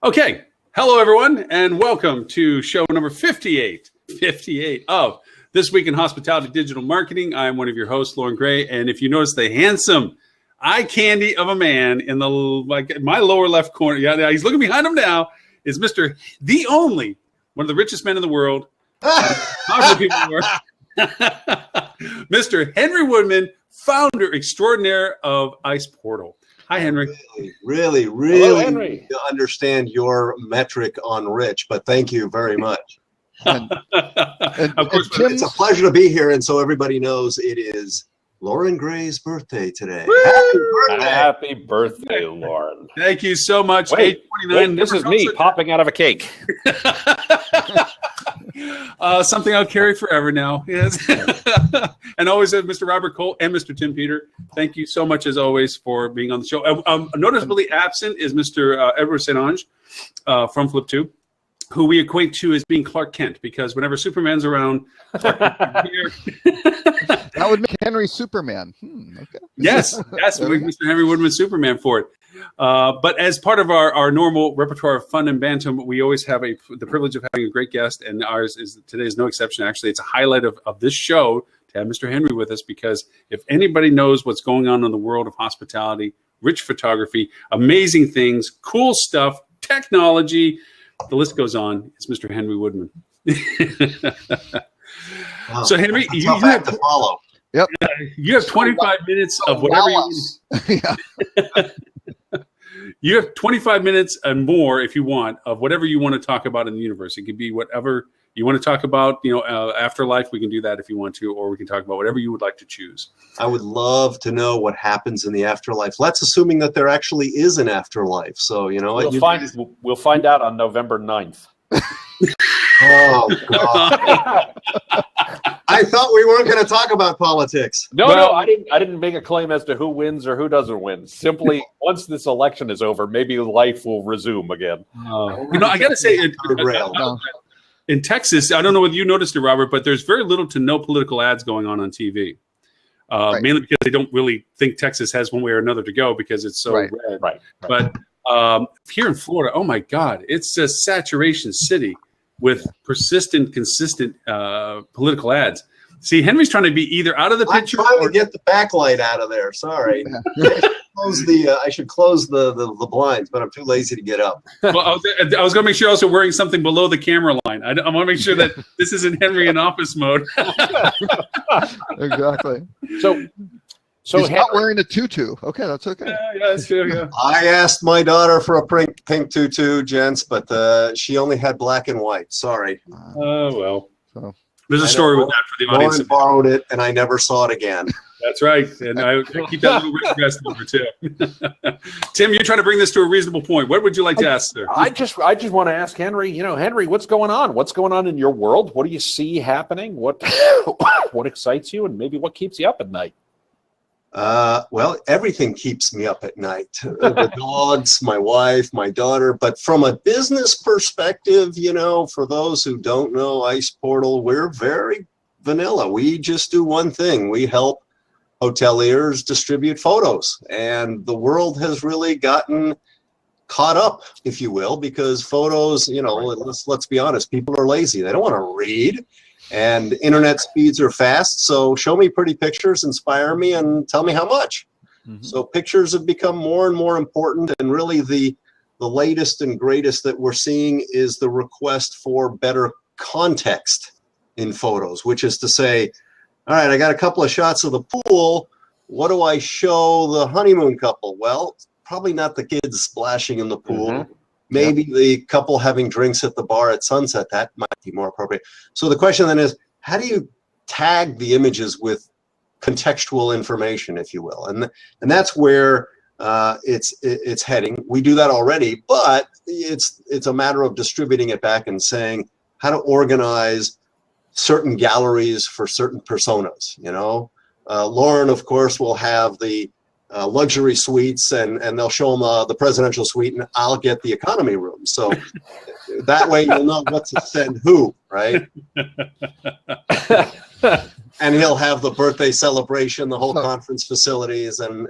Okay. Hello, everyone, and welcome to show number 58 of This Week in Hospitality Digital Marketing. I'm one of your hosts, Lauren Gray, and if you notice the handsome eye candy of a man in my lower left corner, he's looking behind him now, is Mr. the only, one of the richest men in the world, Mr. Henry Woodman, founder extraordinaire of Ice Portal. Hi, Henry. Really Hello, Henry. Understand your metric on rich, but thank you very much. Of course, it's a pleasure to be here, and so everybody knows it is Lauren Gray's birthday today. Happy birthday, Lauren. Thank you so much. Wait, this is me popping out of a cake. Something I'll carry forever now. Yes. And always Mr. Robert Cole and Mr. Tim Peter. Thank you so much, as always, for being on the show. Noticeably absent is Mr. Edward St. Ange from Flip 2, who we equate to as being Clark Kent, because whenever Superman's around, that would make Henry Superman. Okay. Yes, we make Mr. Henry Woodman Superman for it. But as part of our normal repertoire of fun and bantam, we always have the privilege of having a great guest, and today is no exception. Actually, it's a highlight of this show to have Mr. Henry with us, because if anybody knows what's going on in the world of hospitality, rich photography, amazing things, cool stuff, technology, the list goes on, it's Mr. Henry Woodman. Wow. So, Henry, you have to follow. Yep. You have 25 minutes of whatever you have 25 minutes and more, if you want, of whatever you want to talk about in the universe. It could be whatever you want to talk about, afterlife. We can do that if you want to, or we can talk about whatever you would like to choose. I would love to know what happens in the afterlife. Let's assuming that there actually is an afterlife. So, we'll find out on November 9th. Oh, God. I thought we weren't going to talk about politics. No, I didn't make a claim as to who wins or who doesn't win. Simply, once this election is over, maybe life will resume again. I got to say, in Texas, I don't know whether you noticed it, Robert, but there's very little to no political ads going on TV. Right. Mainly because they don't really think Texas has one way or another to go, because it's so red. Right. But here in Florida, oh my God, it's a saturation city with persistent, consistent political ads. See, Henry's trying to be either out of the picture. I'm trying to get the backlight out of there. Sorry. I should close the blinds, but I'm too lazy to get up. Well, I was going to make sure you're also wearing something below the camera line. I want to make sure that this isn't Henry in office mode. Exactly. So he's not wearing a tutu. Okay, that's okay. Yeah, that's true. Yeah. I asked my daughter for a pink tutu, gents, but she only had black and white. Sorry. Oh, well. So, there's a story with that for the audience. Lauren borrowed it, and I never saw it again. That's right. And I keep that little red dress number, too. Tim, you're trying to bring this to a reasonable point. What would you like to ask, sir? I just want to ask Henry, Henry, what's going on? What's going on in your world? What do you see happening? What excites you, and maybe what keeps you up at night? Well, everything keeps me up at night. The dogs, my wife, my daughter. But from a business perspective, for those who don't know Ice Portal, we're very vanilla. We just do one thing. We help hoteliers distribute photos. And the world has really gotten caught up, if you will, because photos, let's be honest, people are lazy. They don't want to read. And internet speeds are fast, so show me pretty pictures, inspire me, and tell me how much. Mm-hmm. So pictures have become more and more important, and really the latest and greatest that we're seeing is the request for better context in photos, which is to say, all right, I got a couple of shots of the pool. What do I show the honeymoon couple? Well, probably not the kids splashing in the pool. Mm-hmm. Maybe the couple having drinks at the bar at sunset. That might be more appropriate. So the question then is, how do you tag the images with contextual information, if you will? And that's where it's heading. We do that already, but it's a matter of distributing it back and saying how to organize certain galleries for certain personas. Lauren, of course, will have the luxury suites, and they'll show them the presidential suite, and I'll get the economy room. So that way you'll know what to send who, right? And he'll have the birthday celebration, the whole conference facilities, and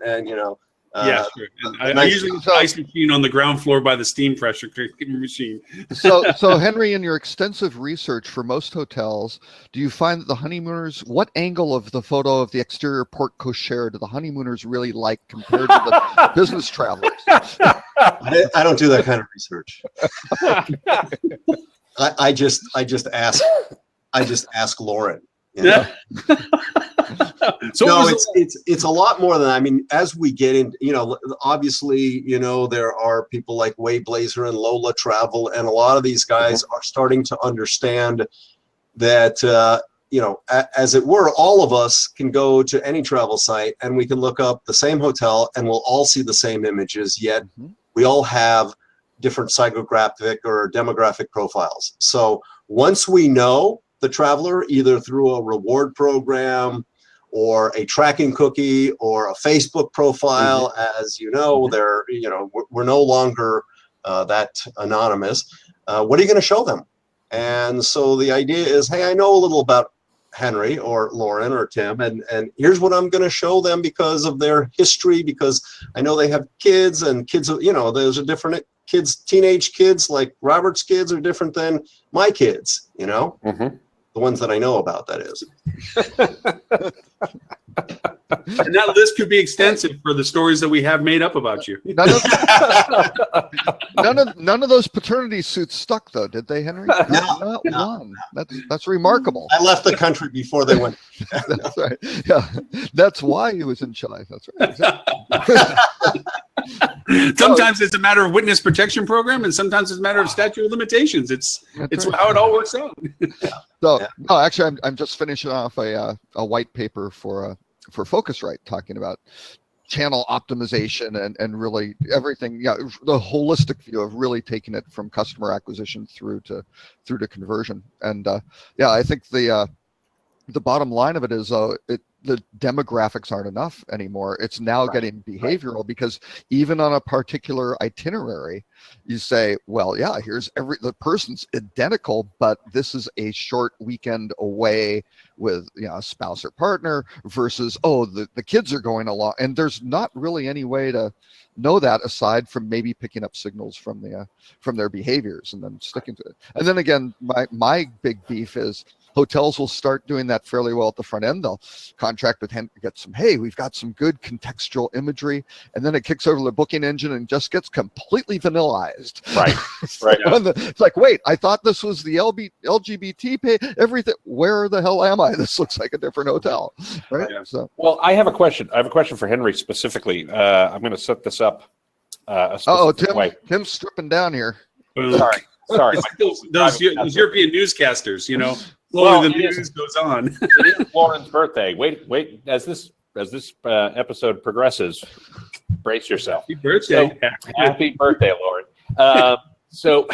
Yeah, sure. And I nice- usually use the ice machine on the ground floor by the steam pressure machine. So Henry, in your extensive research for most hotels, do you find that the honeymooners, what angle of the photo of the exterior porte cochere do the honeymooners really like compared to the business travelers? I don't do that kind of research. I just ask Lauren. You know? So No, it was it's a lot more than, I mean, as we get in, you know, obviously, you know, there are people like Wade Blazer and Lola Travel, and a lot of these guys are starting to understand that, you know, as it were, all of us can go to any travel site and we can look up the same hotel and we'll all see the same images, yet we all have different psychographic or demographic profiles. So once we know the traveler, either through a reward program or a tracking cookie or a Facebook profile, as you know, they're, you know, we're no longer that anonymous. What are you going to show them? And so the idea is, hey, I know a little about Henry or Lauren or Tim, and here's what I'm going to show them because of their history, because I know they have kids, and kids, you know, there's a different kids, teenage kids, like Robert's kids are different than my kids, you know, the ones that I know about, that is. and that list could be extensive for the stories that we have made up about you. None of those paternity suits stuck, though, did they, Henry? Not one. That's remarkable. I left the country before they went. That's right. Yeah, that's why he was in Chile. That's right. Exactly. Sometimes it's a matter of witness protection program, and sometimes it's a matter of statute of limitations. It's right. how it all works out. So, no, actually, I'm just finishing off a white paper for Focusrite, talking about channel optimization and really everything. Yeah, the holistic view of really taking it from customer acquisition through to conversion. And I think the bottom line of it is the demographics aren't enough anymore. It's now getting behavioral, because even on a particular itinerary, you say, well, yeah, here's the person's identical, but this is a short weekend away with, you know, a spouse or partner versus, the kids are going along. And there's not really any way to know that aside from maybe picking up signals from their behaviors and then sticking to it. And then again, my big beef is, hotels will start doing that fairly well at the front end. They'll contract with hey, we've got some good contextual imagery, and then it kicks over the booking engine and just gets completely vanillized. Right. It's like, wait, I thought this was the LGBT pay, everything. Where the hell am I? This looks like a different hotel, right? Yeah. So, Well, I have a question. I have a question for Henry specifically. I'm going to set this up. Tim's stripping down here. Sorry. Those European newscasters, you know. Slowly the news goes on. It is Lauren's birthday. Wait. As this episode progresses, brace yourself. Happy birthday! Happy birthday, Lauren. So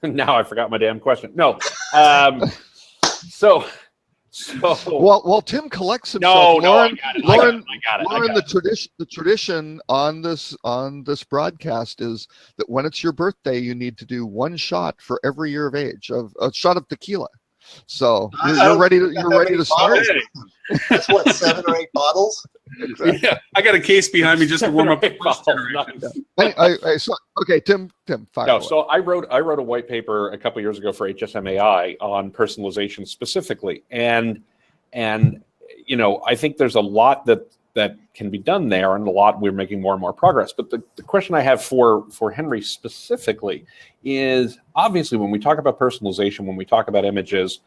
now I forgot my damn question. No. So while Tim collects himself, Lauren, I got it. Lauren, the tradition on this broadcast is that when it's your birthday, you need to do one shot for every year of age, of a shot of tequila. So you're ready to start. That's what, 7 or 8 bottles? Yeah, I got a case behind me just to warm up the first generation. Okay, Tim, fire. No, so I wrote a white paper a couple years ago for HSMAI on personalization specifically, and you know, I think there's a lot that can be done there, and a lot we're making more and more progress. But the question I have for Henry specifically is, obviously when we talk about personalization, when we talk about images,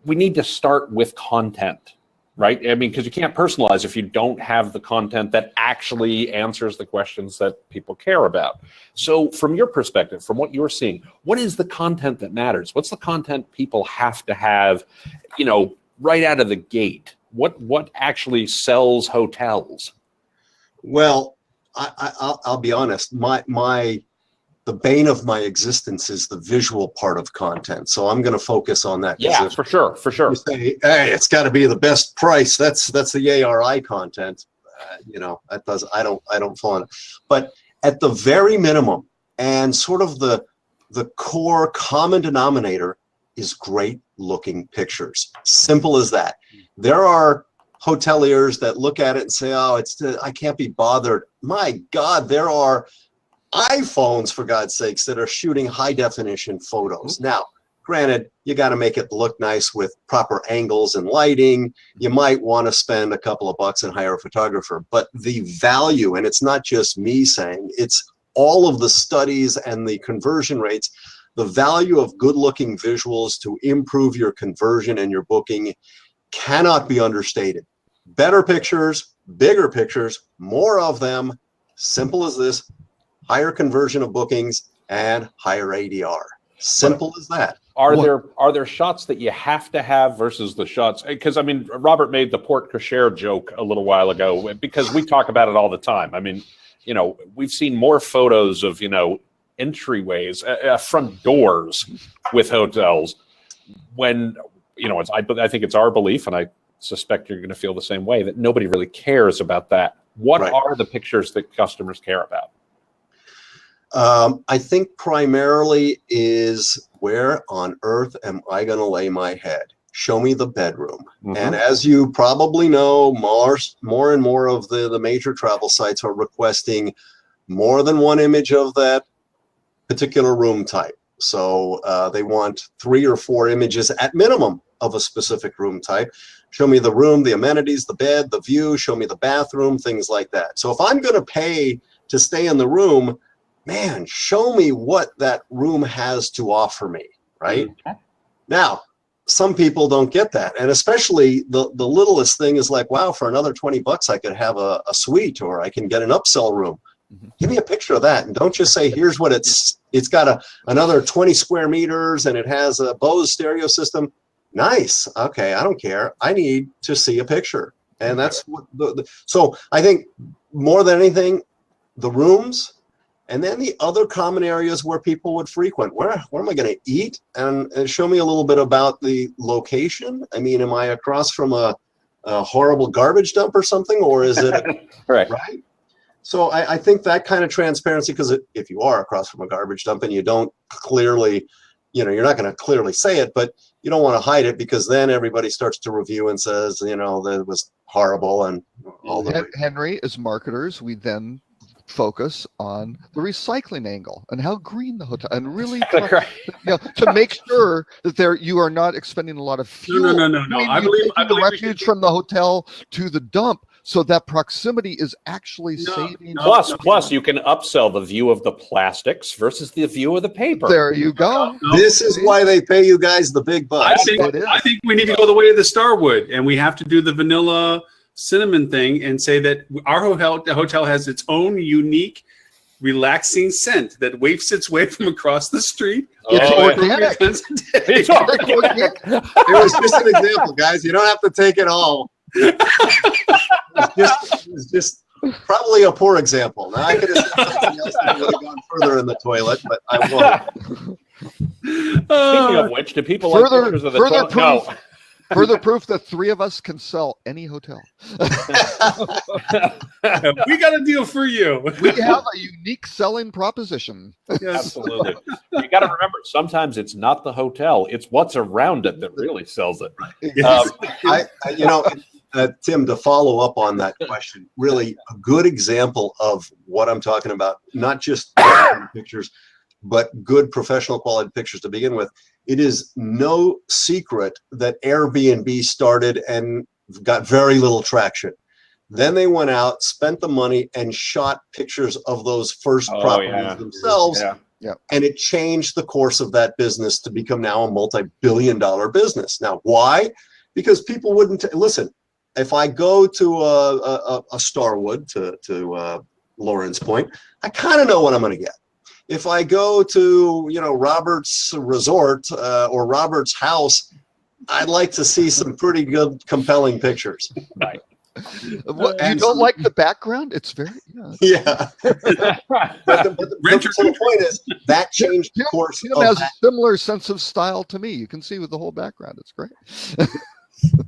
we need to start with content, right? I mean, because you can't personalize if you don't have the content that actually answers the questions that people care about. So from your perspective, from what you're seeing, what is the content that matters? What's the content people have to have, you know, right out of the gate? What actually sells hotels? Well, I'll be honest. The bane of my existence is the visual part of content. So I'm going to focus on that. Yeah, for sure. You say, hey, it's got to be the best price. That's the ARI content. You know, I don't fall in it. But at the very minimum, and sort of the core common denominator is great looking pictures. Simple as that. There are hoteliers that look at it and say, oh, I can't be bothered. My God, there are iPhones, for God's sakes, that are shooting high definition photos. Now, granted, you got to make it look nice with proper angles and lighting. You might want to spend a couple of bucks and hire a photographer, but the value, and it's not just me saying, it's all of the studies and the conversion rates, the value of good looking visuals to improve your conversion and your booking cannot be understated. Better pictures, bigger pictures, more of them, simple as this, higher conversion of bookings and higher ADR. Simple as that. Are there shots that you have to have versus the shots? Because I mean, Robert made the porte cochere joke a little while ago because we talk about it all the time. I mean, you know, we've seen more photos of, you know, entryways, front doors with hotels when, you know, I think it's our belief, and I suspect you're going to feel the same way, that nobody really cares about that. What are the pictures that customers care about? I think primarily is, where on earth am I going to lay my head? Show me the bedroom. Mm-hmm. And as you probably know, more and more of the major travel sites are requesting more than one image of that particular room type. So they want 3 or 4 images at minimum of a specific room type. Show me the room, the amenities, the bed, the view, show me the bathroom, things like that. So if I'm going to pay to stay in the room, man, show me what that room has to offer me, right? Okay. Now, some people don't get that. And especially the littlest thing is like, wow, for another 20 bucks, I could have a suite, or I can get an upsell room. Mm-hmm. Give me a picture of that. And don't just say, here's what it's got another 20 square meters and it has a Bose stereo system. Nice. Okay. I don't care. I need to see a picture. And that's what so I think more than anything, the rooms, and then the other common areas where people would frequent. Where am I going to eat? And show me a little bit about the location. I mean, am I across from a horrible garbage dump or something? Or is it right? So I think that kind of transparency, because if you are across from a garbage dump and you don't clearly, you know, you're not going to clearly say it, but you don't want to hide it, because then everybody starts to review and says, you know, that was horrible. And all the Henry, as marketers, we then focus on the recycling angle and how green the hotel, and really to make sure that you are not expending a lot of fuel. No. I believe the refuge from the hotel to the dump, so that proximity is actually saving. Plus, you can upsell the view of the plastics versus the view of the paper. There you go. This is why they pay you guys the big bucks. I think we need to go the way of the Starwood, and we have to do the vanilla cinnamon thing and say that our hotel has its own unique, relaxing scent that wafts its way from across the street. It's organic. It's organic. It was just an example, guys. You don't have to take it all. It's just probably a poor example. Now, I could have said something else that would have gone further in the toilet, but I won't. Speaking of which, do people like pictures of the toilet? No. Further proof that 3 of us can sell any hotel. We got a deal for you. We have a unique selling proposition. Yes. Absolutely. You got to remember, sometimes it's not the hotel; it's what's around it that really sells it. Tim, to follow up on that question, really a good example of what I'm talking about, not just pictures, but good professional quality pictures to begin with. It is no secret that Airbnb started and got very little traction. Then they went out, spent the money, and shot pictures of those first properties themselves. Yeah. And it changed the course of that business to become now a multi-billion-dollar business. Now, why? Because people wouldn't listen. If I go to a Starwood, to Lauren's point, I kind of know what I'm going to get. If I go to, Robert's Resort or Robert's house, I'd like to see some pretty good, compelling pictures. Right. You don't like the background? It's very yeah. But the point is that changed the course. Tim has a similar sense of style to me. You can see with the whole background. It's great.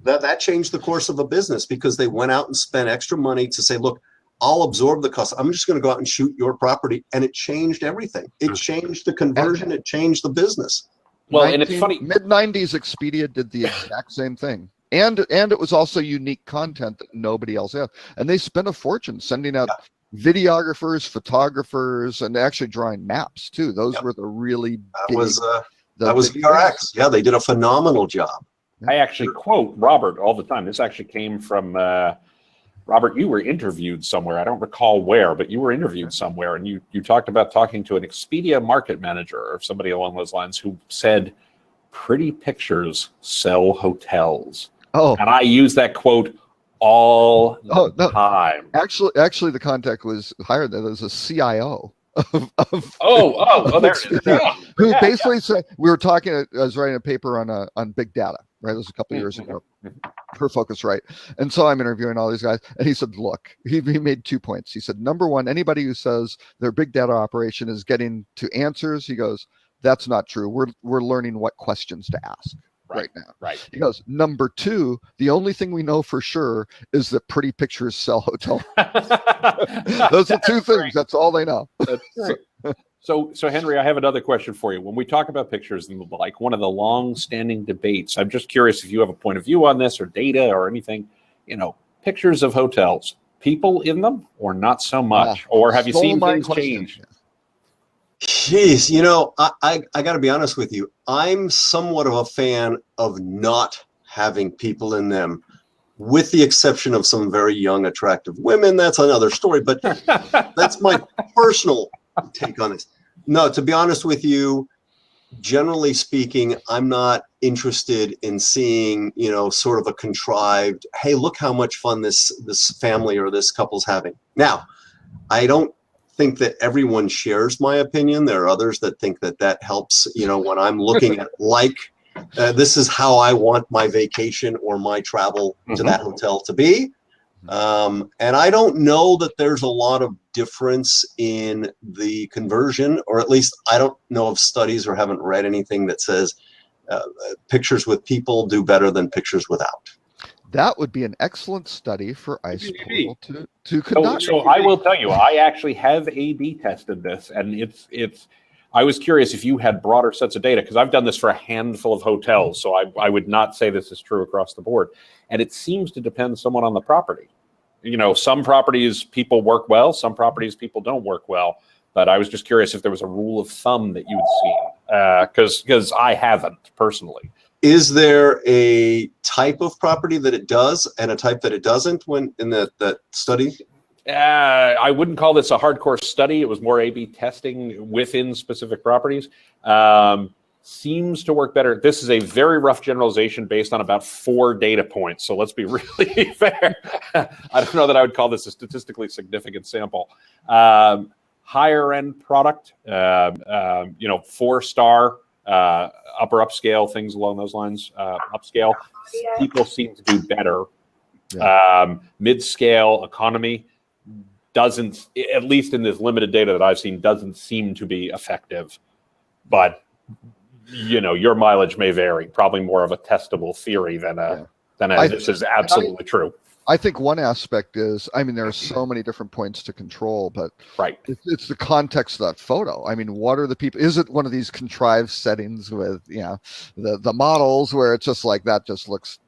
That changed the course of a business, because they went out and spent extra money to say, look, I'll absorb the cost. I'm just going to go out and shoot your property. And it changed everything. It changed the conversion. It changed the business. Well, and it's funny. Mid-90s Expedia did the exact same thing. And it was also unique content that nobody else had. And they spent a fortune sending out videographers, photographers, and actually drawing maps too. Those were the really big. That was PRX. Yeah, they did a phenomenal job. I actually quote Robert all the time. This actually came from Robert. You were interviewed somewhere. I don't recall where, but you were interviewed somewhere, and you talked about talking to an Expedia market manager or somebody along those lines who said, "Pretty pictures sell hotels." Oh, and I use that quote all the time. Actually, the contact was higher than that. It was a CIO. There it is. Who basically said, we were talking, I was writing a paper on big data, right? It was a couple of years ago for Focusrite. And so I'm interviewing all these guys, and he said, look, he made 2 points. He said, number one, anybody who says their big data operation is getting to answers, he goes, that's not true. We're learning what questions to ask right now. Right. He goes, number two, the only thing we know for sure is that pretty pictures sell hotels. Those are two things. That's all they know. That's right. So Henry, I have another question for you. When we talk about pictures and like one of the long-standing debates, I'm just curious if you have a point of view on this or data or anything, pictures of hotels, people in them or not so much, or have you seen things change? Jeez, I got to be honest with you. I'm somewhat of a fan of not having people in them, with the exception of some very young, attractive women. That's another story, but that's my personal take on this. No, to be honest with you, generally speaking, I'm not interested in seeing, sort of a contrived, hey, look how much fun this family or this couple's having. Now, I don't think that everyone shares my opinion. There are others that think that helps, when I'm looking at this is how I want my vacation or my travel to that hotel to be. And I don't know that there's a lot of difference in the conversion, or at least I don't know of studies or haven't read anything that says pictures with people do better than pictures without. That would be an excellent study for Ice Portal to conduct. So I will tell you, I actually have A/B tested this, and it's. I was curious if you had broader sets of data, because I've done this for a handful of hotels, so I would not say this is true across the board. And it seems to depend somewhat on the property. Some properties people work well, some properties people don't work well. But I was just curious if there was a rule of thumb that you'd seen, because I haven't personally. Is there a type of property that it does and a type that it doesn't when in that study? I wouldn't call this a hardcore study. It was more A/B testing within specific properties. Seems to work better. This is a very rough generalization based on about 4 data points. So let's be really fair. I don't know that I would call this a statistically significant sample. Higher end product, 4-star, upper upscale, things along those lines, upscale, people seem to do better. Mid-scale economy doesn't, at least in this limited data that I've seen, doesn't seem to be effective. But, your mileage may vary, probably more of a testable theory than this is absolutely true. I think one aspect is, there are so many different points to control, but it's the context of that photo. What are the people? Is it one of these contrived settings with, the models where it's just like that just looks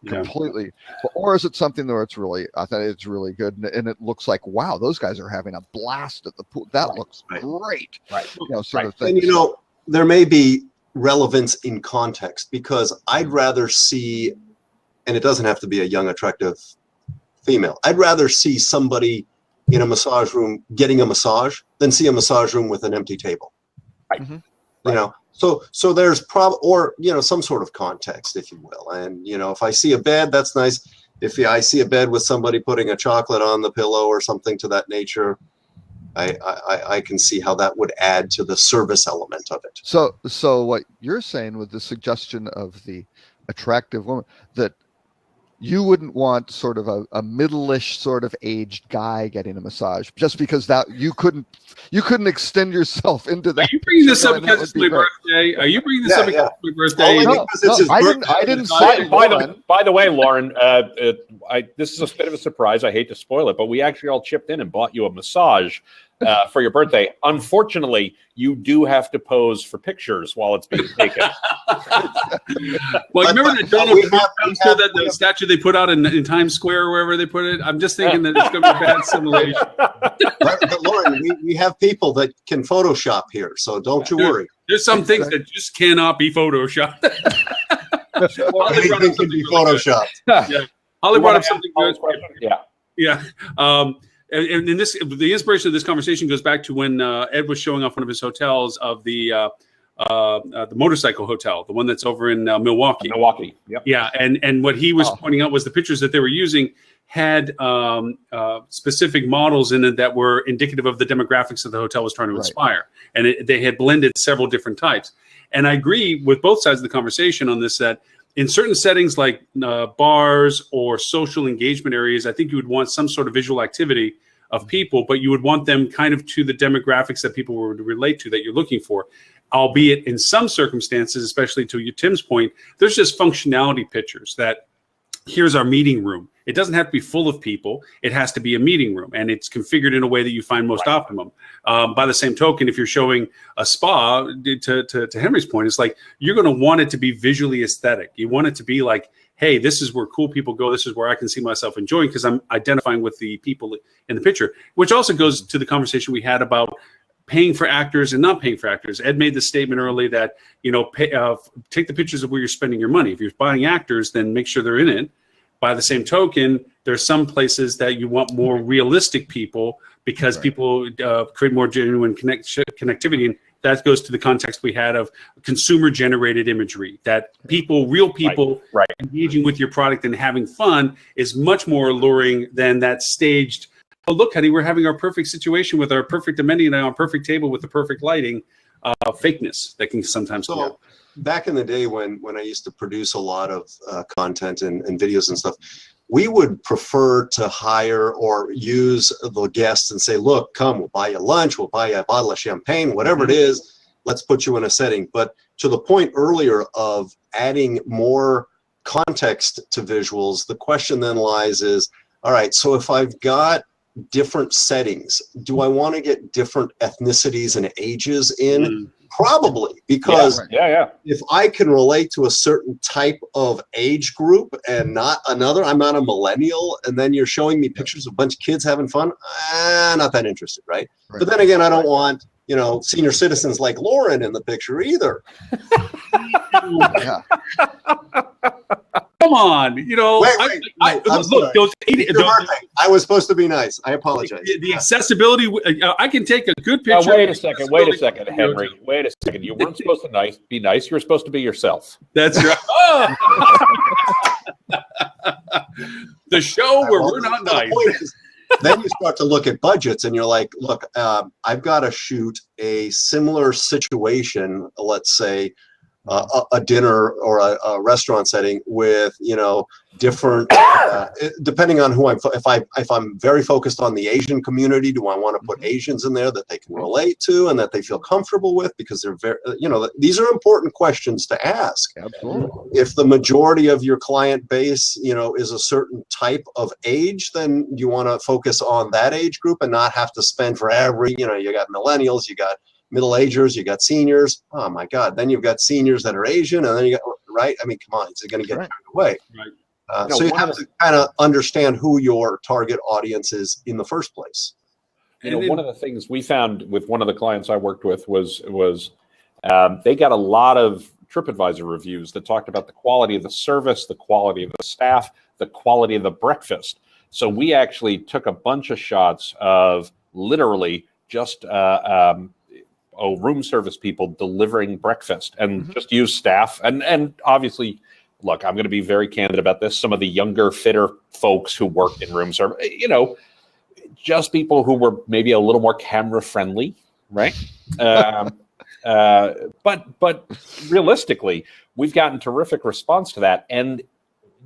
completely, or is it something where it's really, I think it's really good and it looks like, wow, those guys are having a blast at the pool. That looks great. Sort of thing. And there may be relevance in context, because I'd rather see, and it doesn't have to be a young, attractive female. I'd rather see somebody in a massage room getting a massage than see a massage room with an empty table. Right. So there's some sort of context, if you will. And if I see a bed, that's nice. If I see a bed with somebody putting a chocolate on the pillow or something to that nature, I can see how that would add to the service element of it. So what you're saying with the suggestion of the attractive woman, that you wouldn't want sort of a middle-ish sort of aged guy getting a massage just because that you couldn't extend yourself into that. Are you bringing this up because it's my birthday? Are you bringing this up because it's my birthday? I didn't say. By the way, Lauren, this is a bit of a surprise. I hate to spoil it, but we actually all chipped in and bought you a massage for your birthday. Unfortunately, you do have to pose for pictures while it's being taken. Well, you remember that Donald Trump poster, that the statue they put out in Times Square or wherever they put it? I'm just thinking that it's going to be a bad simulation. But Lauren, we have people that can Photoshop here, so don't you worry. There's some things that just cannot be Photoshopped. Anything can be Photoshopped. Yeah. Holly brought up something good. Yeah. Yeah. And this, the inspiration of this conversation goes back to when Ed was showing off one of his hotels of the motorcycle hotel, the one that's over in Milwaukee. Milwaukee. Yep. Yeah. And what he was pointing out was the pictures that they were using had specific models in it that were indicative of the demographics that the hotel was trying to inspire. And they had blended several different types. And I agree with both sides of the conversation on this, that in certain settings like bars or social engagement areas, I think you would want some sort of visual activity of people, but you would want them kind of to the demographics that people would relate to that you're looking for. Albeit in some circumstances, especially to Tim's point, there's just functionality pictures that here's our meeting room. It doesn't have to be full of people. It has to be a meeting room, and it's configured in a way that you find most optimum. By the same token, if you're showing a spa, to Henry's point, it's like you're going to want it to be visually aesthetic. You want it to be like, hey, this is where cool people go. This is where I can see myself enjoying because I'm identifying with the people in the picture, which also goes to the conversation we had about paying for actors and not paying for actors. Ed made the statement early that, take the pictures of where you're spending your money. If you're buying actors, then make sure they're in it. By the same token, there's some places that you want more realistic people because people create more genuine connectivity. And that goes to the context we had of consumer-generated imagery, that real people engaging with your product and having fun is much more alluring than that staged, oh, look, honey, we're having our perfect situation with our perfect amenity and our perfect table with the perfect lighting, fakeness that can sometimes come out. Back in the day when I used to produce a lot of content and videos and stuff, we would prefer to hire or use the guests and say, look, come, we'll buy you lunch, we'll buy you a bottle of champagne, whatever it is, let's put you in a setting. But to the point earlier of adding more context to visuals, the question then lies is, all right, so if I've got different settings, do I want to get different ethnicities and ages in? Probably, because if I can relate to a certain type of age group and not another, I'm not a millennial, and then you're showing me pictures of a bunch of kids having fun, not that interested, right? But then again, I don't want, senior citizens like Lauren in the picture either. Come on, look, those 80, I was supposed to be nice. I apologize. The accessibility, I can take a good picture. Wait a second, Henry. Wait a second. You weren't supposed to be nice. You were supposed to be yourself. That's right. The show where we're not nice. Then you start to look at budgets and you're like, look, I've got to shoot a similar situation, let's say, a dinner or a restaurant setting with different depending on who if I'm very focused on the Asian community, do I want to put Asians in there that they can relate to and that they feel comfortable with, because they're very these are important questions to ask. Absolutely. If the majority of your client base is a certain type of age, then you want to focus on that age group and not have to spend for every you got millennials, you got middle-agers, you got seniors. Oh my God! Then you've got seniors that are Asian, and then you got I mean, come on, it's going to get turned away. Right. So you have to kind of understand who your target audience is in the first place. One of the things we found with one of the clients I worked with was they got a lot of TripAdvisor reviews that talked about the quality of the service, the quality of the staff, the quality of the breakfast. So we actually took a bunch of shots of literally just room service people delivering breakfast and just use staff. And obviously, look, I'm going to be very candid about this. Some of the younger, fitter folks who worked in room service, just people who were maybe a little more camera friendly, right? But realistically, we've gotten terrific response to that. And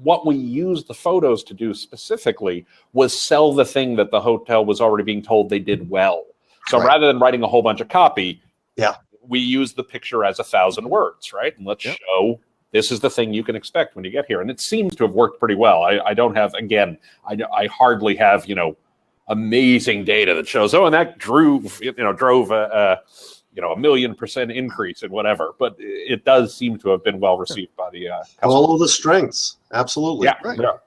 what we used the photos to do specifically was sell the thing that the hotel was already being told they did well. So rather than writing a whole bunch of copy, we use the picture as 1,000 words, right? And let's show this is the thing you can expect when you get here. And it seems to have worked pretty well. I don't have, again, I hardly have, amazing data that shows, and that drove a 1,000,000% increase in whatever. But it does seem to have been well received by the customers. Follow the strengths. Absolutely. Yeah, Right. yeah.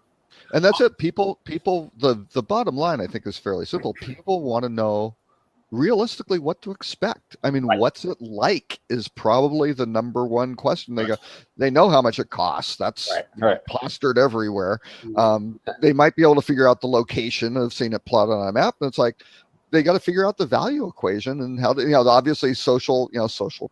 And that's it. People, the bottom line, I think, is fairly simple. People want to know realistically what to expect. I mean, Right. what's it like is probably the number one question. They know how much it costs. That's Right. plastered everywhere. They might be able to figure out the location of seeing it plotted on a map. And it's like, they got to figure out the value equation and how to, obviously social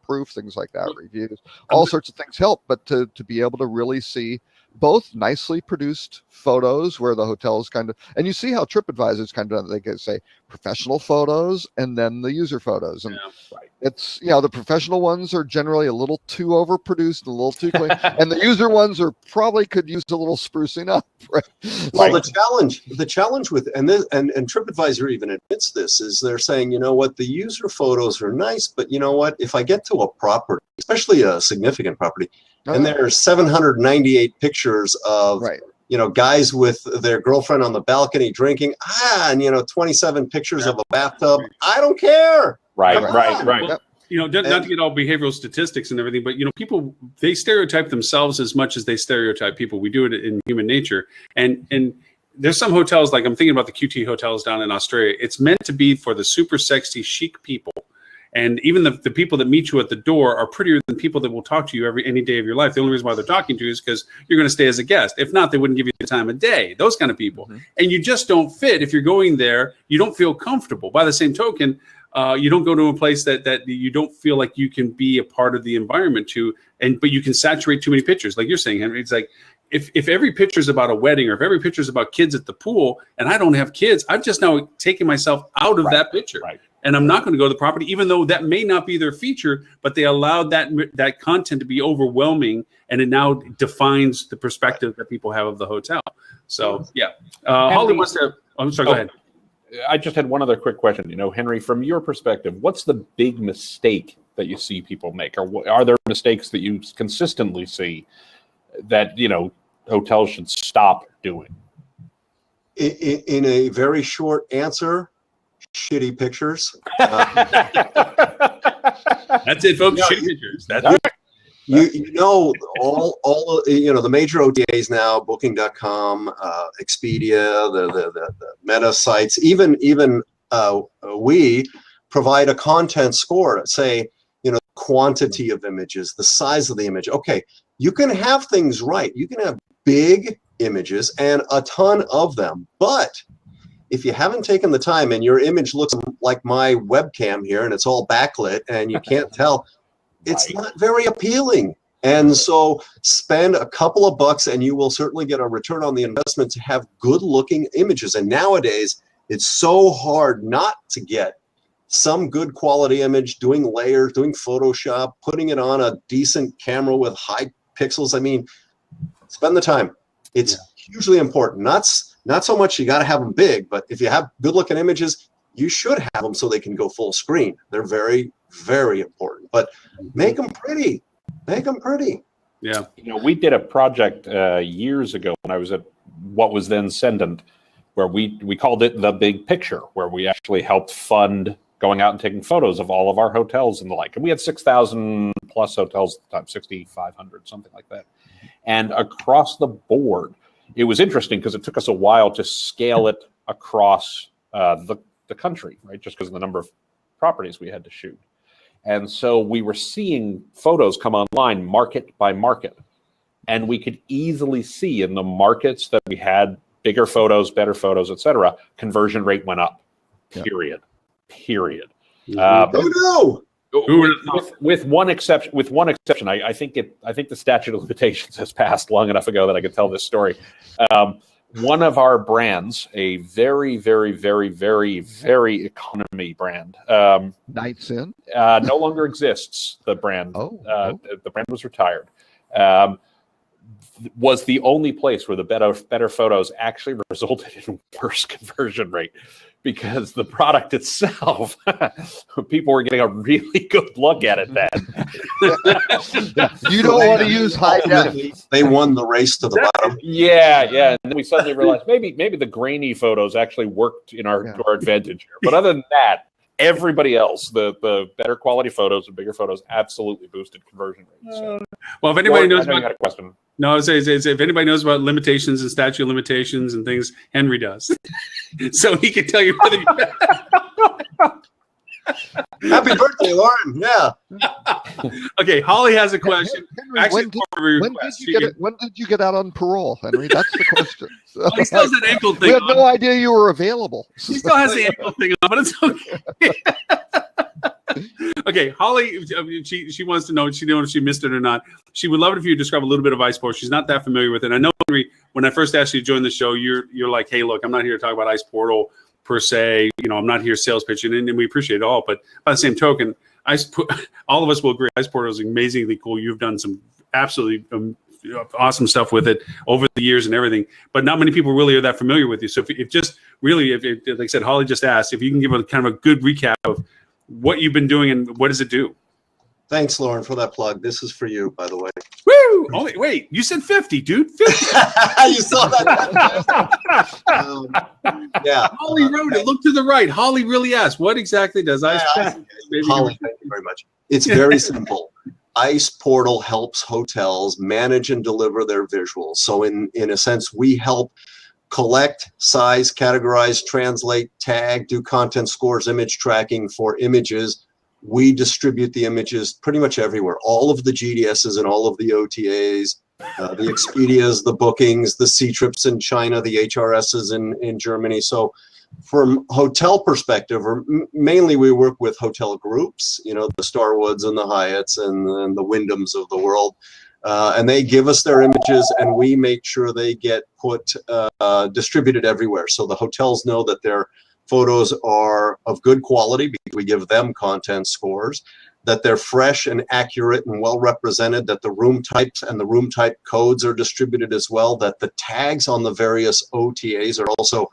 proof, things like that, reviews, all sorts of things help. But to be able to really see both nicely produced photos where the hotels and you see how TripAdvisor's they can say professional photos and then the user photos. And it's, the professional ones are generally a little too overproduced, a little too clean. And the user ones probably could use a little sprucing up. Right. Well, the challenge with, and TripAdvisor even admits this, is they're saying, the user photos are nice, but if I get to a property, especially a significant property, and there's 798 pictures of, guys with their girlfriend on the balcony drinking, and 27 pictures of a bathtub. I don't care. Right. Well, not to get all behavioral statistics and everything, but people, they stereotype themselves as much as they stereotype people. We do it in human nature, and there's some hotels, like I'm thinking about the QT hotels down in Australia. It's meant to be for the super sexy, chic people. And even the people that meet you at the door are prettier than people that will talk to you any day of your life. The only reason why they're talking to you is because you're going to stay as a guest. If not, they wouldn't give you the time of day. Those kind of people. Mm-hmm. And you just don't fit. If you're going there, you don't feel comfortable. By the same token, you don't go to a place that you don't feel like you can be a part of the environment but you can saturate too many pictures. Like you're saying, Henry, it's like, if every picture is about a wedding or if every picture is about kids at the pool and I don't have kids, I've just now taken myself out of that picture. Right. And I'm not going to go to the property, even though that may not be their feature, but they allowed that content to be overwhelming, and it now defines the perspective that people have of the hotel. So, yeah. Holly wants to – I'm sorry, go ahead. I just had one other quick question. Henry, from your perspective, what's the big mistake that you see people make? Or are there mistakes that you consistently see that, hotels should stop doing? In a very short answer, shitty pictures. That's it, folks. Shitty pictures. That's it. All the major OTAs now, Booking.com, Expedia, the meta sites, even we provide a content score. Say, quantity of images, the size of the image. Okay, you can have things right. You can have big images and a ton of them, but if you haven't taken the time and your image looks like my webcam here and it's all backlit and you can't tell, it's not very appealing. And so spend a couple of bucks and you will certainly get a return on the investment to have good looking images. And nowadays it's so hard not to get some good quality image, doing layers, doing Photoshop, putting it on a decent camera with high pixels. I mean, spend the time. It's hugely important. Not so much you got to have them big, but if you have good looking images, you should have them so they can go full screen. They're very, very important. But make them pretty. Make them pretty. Yeah. We did a project years ago when I was at what was then Cendant, where we called it The Big Picture, where we actually helped fund going out and taking photos of all of our hotels and the like. And we had 6,000 plus hotels at the time, 6,500, something like that. And across the board, it was interesting because it took us a while to scale it across the country, right? Just because of the number of properties we had to shoot. And so we were seeing photos come online market by market. And we could easily see in the markets that we had bigger photos, better photos, et cetera, conversion rate went up, period. With one exception, I think the statute of limitations has passed long enough ago that I could tell this story. One of our brands, a very, very, very, very, very economy brand, Nights Inn, no longer exists. The brand, the brand was retired. Was the only place where the better photos actually resulted in worse conversion rate. because the product itself, people were getting a really good look at it then. You don't want to use high def. They won the race to the bottom. Yeah. And then we suddenly realized maybe the grainy photos actually worked to our advantage here. But other than that, everybody else, the better quality photos, the bigger photos, absolutely boosted conversion rates. So. Well, if anybody knows you about had a question. No, if anybody knows about limitations and statute of limitations and things, Henry does. So he can tell you whether Happy birthday, Lauren. Yeah. Okay, Holly has a question. Henry, Actually, when did you get out on parole, Henry? That's the question. So, well, he still has that ankle thing we had on. no idea you were available. He still has the ankle thing on, but it's okay. Okay, Holly, she wants to know, she don't know if she missed it or not. She would love it if you describe a little bit of Ice Portal. She's not that familiar with it. I know, Henry, when I first asked you to join the show, you're like, hey, look, I'm not here to talk about Ice Portal per se. You know, I'm not here sales pitching, and we appreciate it all. But by the same token, all of us will agree Ice Portal is amazingly cool. You've done some absolutely awesome stuff with it over the years and everything, but not many people really are that familiar with you. So if like I said, Holly just asked, if you can give a kind of a good recap of what you've been doing and what does it do? Thanks, Lauren, for that plug. This is for you, by the way. Woo! Oh, wait, you said 50, dude. 50. You saw that? Yeah. Holly wrote it. Look to the right. Holly really asked, what exactly does Ice Portal? Holly, thank you very much. It's very simple. Ice Portal helps hotels manage and deliver their visuals. So in a sense, we help collect, size, categorize, translate, tag, do content scores, image tracking for images. We distribute the images pretty much everywhere. All of the GDSs and all of the OTAs, the Expedias, the bookings, the C-trips in China, the HRSs in Germany. So from hotel perspective, or mainly we work with hotel groups, you know, the Starwoods and the Hyatts and the Wyndhams of the world. And they give us their images and we make sure they get distributed everywhere. So the hotels know that their photos are of good quality because we give them content scores, that they're fresh and accurate and well represented, that the room types and the room type codes are distributed as well, that the tags on the various OTAs are also,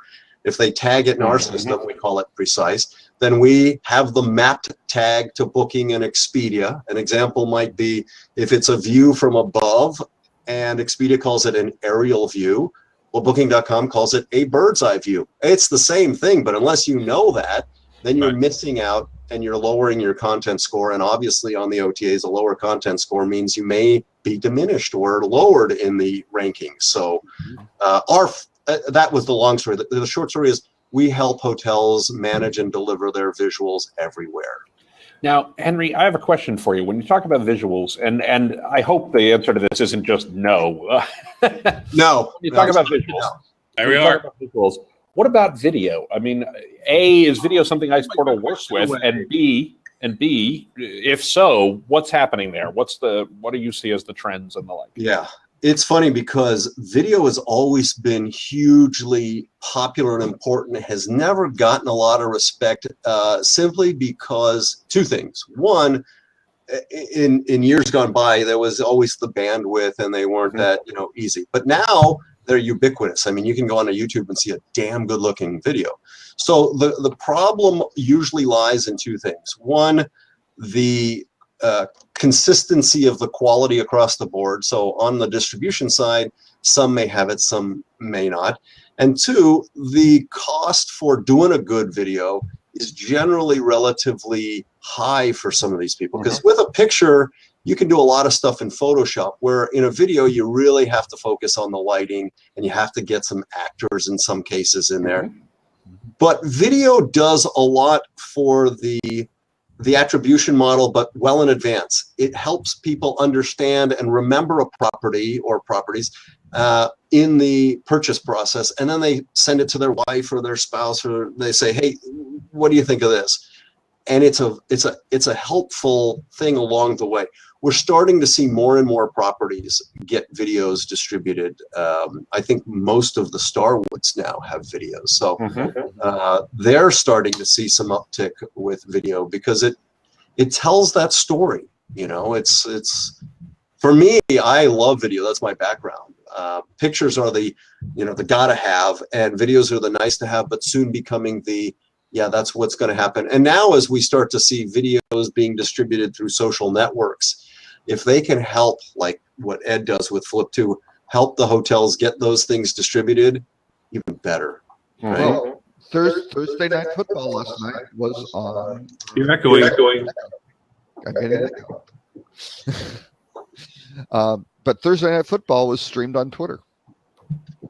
if they tag it in our system, we call it precise. Then we have the mapped tag to Booking and Expedia. An example might be if it's a view from above and Expedia calls it an aerial view, well, Booking.com calls it a bird's eye view. It's the same thing, but unless you know that, then you're missing out and you're lowering your content score. And obviously on the OTAs, a lower content score means you may be diminished or lowered in the rankings. So that was the long story. The short story is we help hotels manage and deliver their visuals everywhere. Now, Henry, I have a question for you. When you talk about visuals, and I hope the answer to this isn't just no. No. When you talk about visuals. There we are. What about video? I mean, A, is video something Ice Portal works with? And B, if so, what's happening there? What do you see as the trends and the like? Yeah. It's funny because video has always been hugely popular and important. It has never gotten a lot of respect simply because two things. One, in years gone by, there was always the bandwidth and they weren't that easy. But now they're ubiquitous. I mean, you can go on a YouTube and see a damn good looking video. So the problem usually lies in two things. One, the consistency of the quality across the board. So on the distribution side, some may have it, some may not. And two, the cost for doing a good video is generally relatively high for some of these people. Because with a picture, you can do a lot of stuff in Photoshop, where in a video, you really have to focus on the lighting and you have to get some actors in some cases in there. But video does a lot for the attribution model, but well in advance. It helps people understand and remember a property or properties in the purchase process. And then they send it to their wife or their spouse, or they say, hey, what do you think of this? And it's a helpful thing along the way. We're starting to see more and more properties get videos distributed. I think most of the Starwoods now have videos. So they're starting to see some uptick with video because it tells that story. It's for me, I love video. That's my background. Pictures are the gotta have, and videos are the nice to have, but soon becoming the yeah, that's what's going to happen. And now as we start to see videos being distributed through social networks, if they can help, like what Ed does with Flip2, help the hotels get those things distributed, even better. Right? Well, Thursday Night Football last night was on. You're echoing. I'm getting echo. But Thursday Night Football was streamed on Twitter.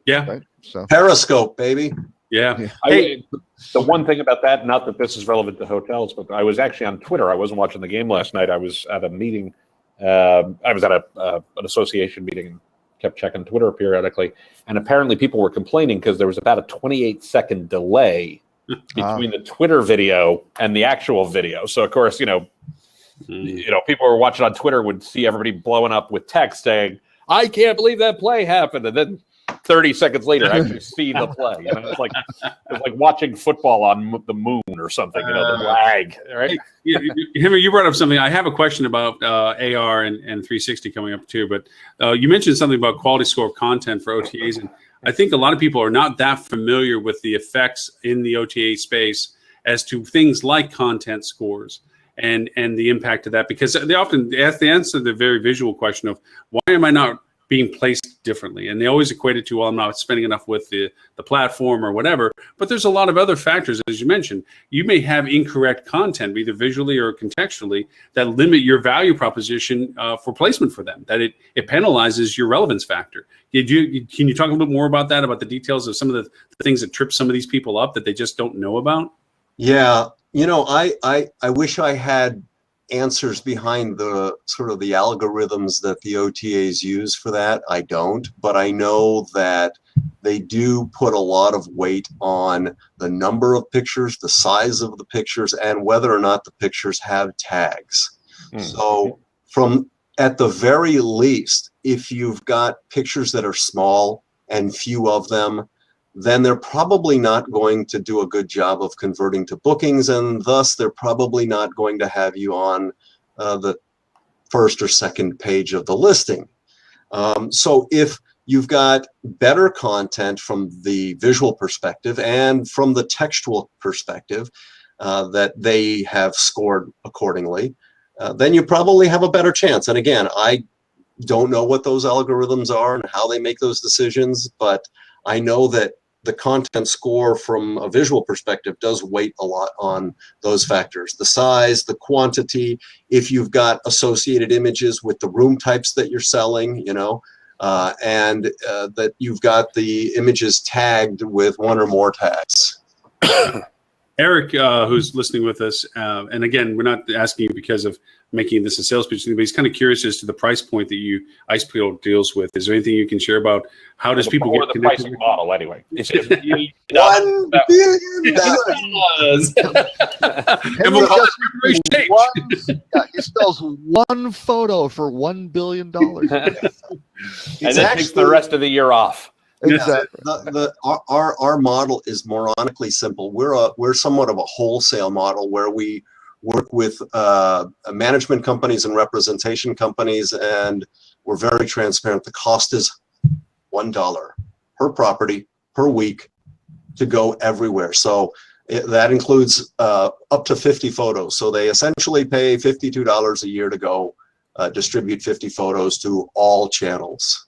Yeah. Right? So Periscope, baby. Yeah. Hey, the one thing about that, not that this is relevant to hotels, but I was actually on Twitter. I wasn't watching the game last night. I was at a meeting. I was at an association meeting and kept checking Twitter periodically. And apparently people were complaining because there was about a 28-second delay between the Twitter video and the actual video. So, of course, people who were watching on Twitter would see everybody blowing up with text saying, I can't believe that play happened. And then 30 seconds later, actually see the play. It's like watching football on the moon or something. The lag. Right? Henry, you brought up something. I have a question about AR and 360 coming up too. But you mentioned something about quality score of content for OTAs, and I think a lot of people are not that familiar with the effects in the OTA space as to things like content scores and the impact of that, because they often ask the answer the very visual question of why am I not being placed differently, and they always equate it to, well, I'm not spending enough with the platform or whatever. But there's a lot of other factors, as you mentioned. You may have incorrect content, either visually or contextually, that limit your value proposition for placement for them. That it penalizes your relevance factor. Can you talk a little bit more about that? About the details of some of the things that trip some of these people up that they just don't know about? Yeah, I wish I had answers behind the sort of the algorithms that the OTAs use for that. I don't, but I know that they do put a lot of weight on the number of pictures, the size of the pictures, and whether or not the pictures have tags. So at the very least, if you've got pictures that are small and few of them, then they're probably not going to do a good job of converting to bookings, and thus they're probably not going to have you on the first or second page of the listing. So if you've got better content from the visual perspective and from the textual perspective that they have scored accordingly, then you probably have a better chance. And again, I don't know what those algorithms are and how they make those decisions, but I know that the content score from a visual perspective does weight a lot on those factors. The size, the quantity, if you've got associated images with the room types that you're selling, and that you've got the images tagged with one or more tags. Eric, who's listening with us, and again, we're not asking you because of making this a sales pitch, but he's kind of curious as to the price point that Icepeel deals with. Is there anything you can share about how does people get the connected? pricing model anyway? It's $1 billion. And we'll call it he sells one photo for $1 billion. And then takes the rest of the year off. Exactly. Our model is moronically simple. We're somewhat of a wholesale model where we work with management companies and representation companies, and we're very transparent. The cost is $1 per property per week to go everywhere. So that includes up to 50 photos. So they essentially pay $52 a year to go distribute 50 photos to all channels.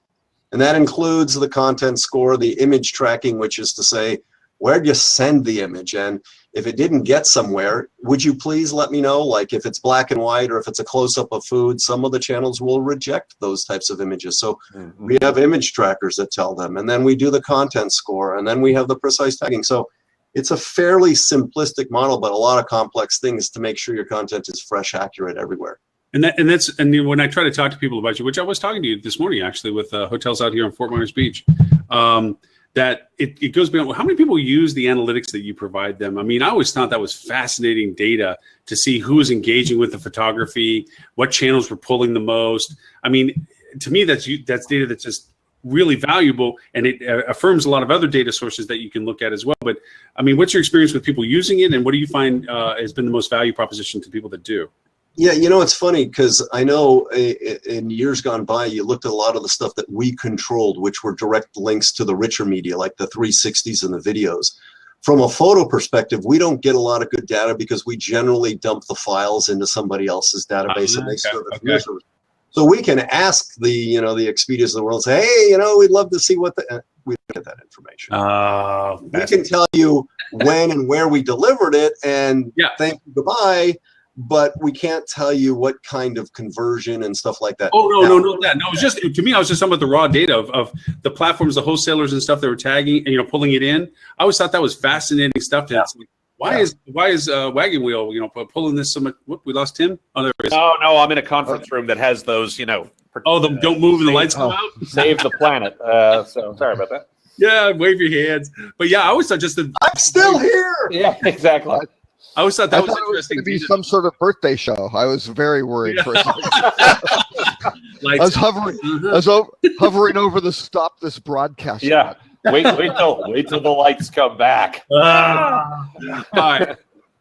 And that includes the content score, the image tracking, which is to say, where'd you send the image? And if it didn't get somewhere, would you please let me know? Like if it's black and white or if it's a close-up of food, some of the channels will reject those types of images. So we have image trackers that tell them, and then we do the content score, and then we have the precise tagging. So it's a fairly simplistic model, but a lot of complex things to make sure your content is fresh, accurate everywhere. And when I try to talk to people about you, which I was talking to you this morning actually with hotels out here in Fort Myers Beach, that it goes beyond, well, how many people use the analytics that you provide them? I mean, I always thought that was fascinating data to see who's engaging with the photography, what channels were pulling the most. I mean, to me, that's data that's just really valuable, and it affirms a lot of other data sources that you can look at as well. But I mean, what's your experience with people using it, and what do you find has been the most value proposition to people that do? Yeah, it's funny because I know in years gone by, you looked at a lot of the stuff that we controlled, which were direct links to the richer media, like the 360s and the videos. From a photo perspective, we don't get a lot of good data because we generally dump the files into somebody else's database and they serve it from your service. So we can ask the the Expedias of the world, say, hey, we'd love to see what we don't get that information. We can tell you when and where we delivered it and thank you, goodbye, but we can't tell you what kind of conversion and stuff like that. Oh, no. It was just, to me, I was just talking about the raw data of the platforms, the wholesalers and stuff that were tagging and, pulling it in. I always thought that was fascinating stuff. Why is Wagon Wheel, pulling this so much? Whoop, we lost Tim? Oh, there he is. No, I'm in a conference room that has those, don't move and the lights go out? Save the planet. So sorry about that. Yeah, wave your hands. But yeah, I always thought I'm still here. Yeah, exactly. I always thought that was interesting. It was interesting. going to be some sort of birthday show. I was very worried for a second. I was hovering over the stop this broadcast. Yeah. Wait till the lights come back. All right.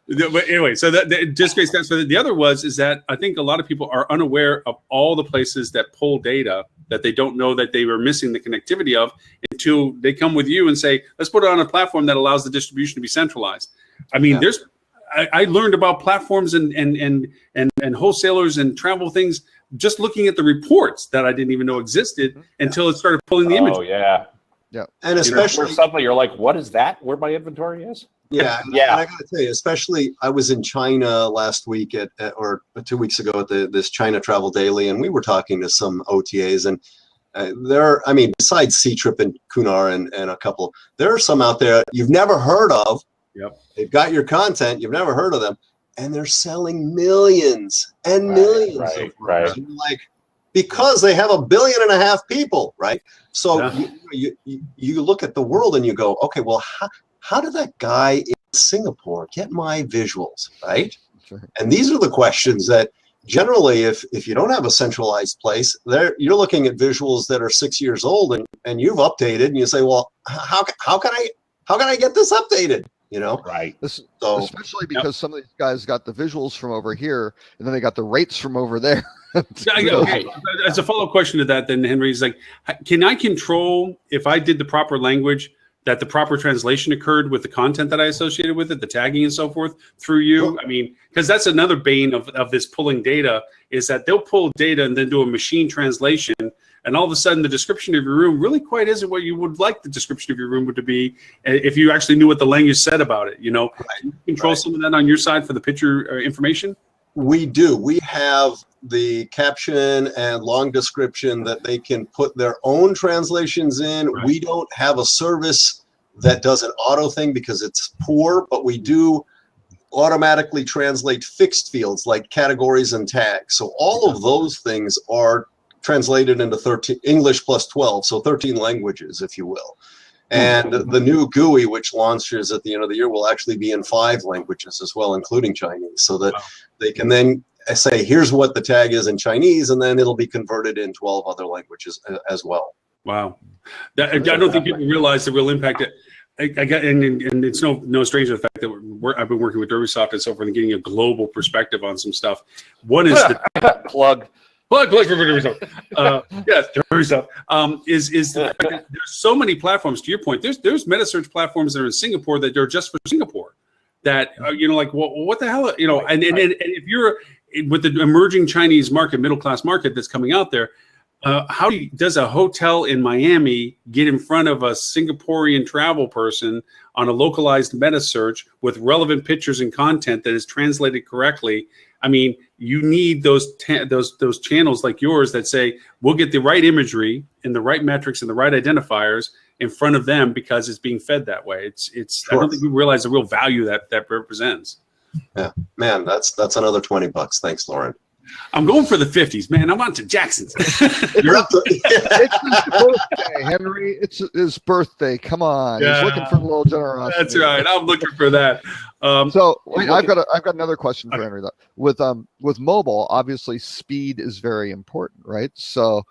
But anyway, so that just great stats. So the other is that I think a lot of people are unaware of all the places that pull data that they don't know that they were missing the connectivity of until they come with you and say, let's put it on a platform that allows the distribution to be centralized. I mean, I learned about platforms and wholesalers and travel things just looking at the reports that I didn't even know existed until it started pulling the image. Oh, yeah. Yeah. And especially suddenly you're like, what is that? Where my inventory is? Yeah. Yeah. And I got to tell you, especially I was in China last week or 2 weeks ago at this China Travel Daily, and we were talking to some OTAs and besides C-Trip and Kunar and a couple, there are some out there you've never heard of. Yep. They've got your content. You've never heard of them. And they're selling millions and millions. Right. And you're like, because they have 1.5 billion people, right? So you look at the world and you go, okay, well, how did that guy in Singapore get my visuals, right? Sure. And these are the questions that generally, if you don't have a centralized place, you're looking at visuals that are 6 years old and you've updated, and you say, well, how can I get this updated? Right. Especially because some of these guys got the visuals from over here, and then they got the rates from over there. Okay. As a follow-up question to that, then Henry is like, can I control if I did the proper language that the proper translation occurred with the content that I associated with it, the tagging and so forth through you? I mean, because that's another bane of this pulling data is that they'll pull data and then do a machine translation. And all of a sudden, the description of your room really quite isn't what you would like the description of your room to be if you actually knew what the language said about it. Can you control some of that on your side for the picture information? We do. We have the caption and long description that they can put their own translations in. Right. We don't have a service that does an auto thing because it's poor, but we do automatically translate fixed fields like categories and tags. So all of those things are translated into 13 English plus 12, so 13 languages, if you will. And the new GUI, which launches at the end of the year, will actually be in 5 languages as well, including Chinese, so that they can then say, here's what the tag is in Chinese, and then it'll be converted in 12 other languages as well. Wow. I don't think people realize the real impact. I got, and it's no stranger to the fact that I've been working with Derbysoft and so forth and getting a global perspective on some stuff. One is the plug for Derbysoft. Yes, Derbysoft. Is the fact that there's so many platforms. To your point, there's metasearch platforms that are in Singapore that are just for Singapore. That like what the hell, and if you're with the emerging Chinese market, middle class market that's coming out there. Does a hotel in Miami get in front of a Singaporean travel person on a localized meta search with relevant pictures and content that is translated correctly? I mean, you need those channels like yours that say we'll get the right imagery and the right metrics and the right identifiers in front of them because it's being fed that way. It's sure. I don't think we realize the real value that represents. Yeah, man, that's another $20. Thanks, Lauren. I'm going for the 50s, man. I'm on to Jackson's. You're up to, It's his birthday, Henry. It's his birthday. Come on. Yeah. He's looking for a little generosity. That's right. I'm looking for that. I've got another question for Henry. Though. With mobile, obviously speed is very important, right? So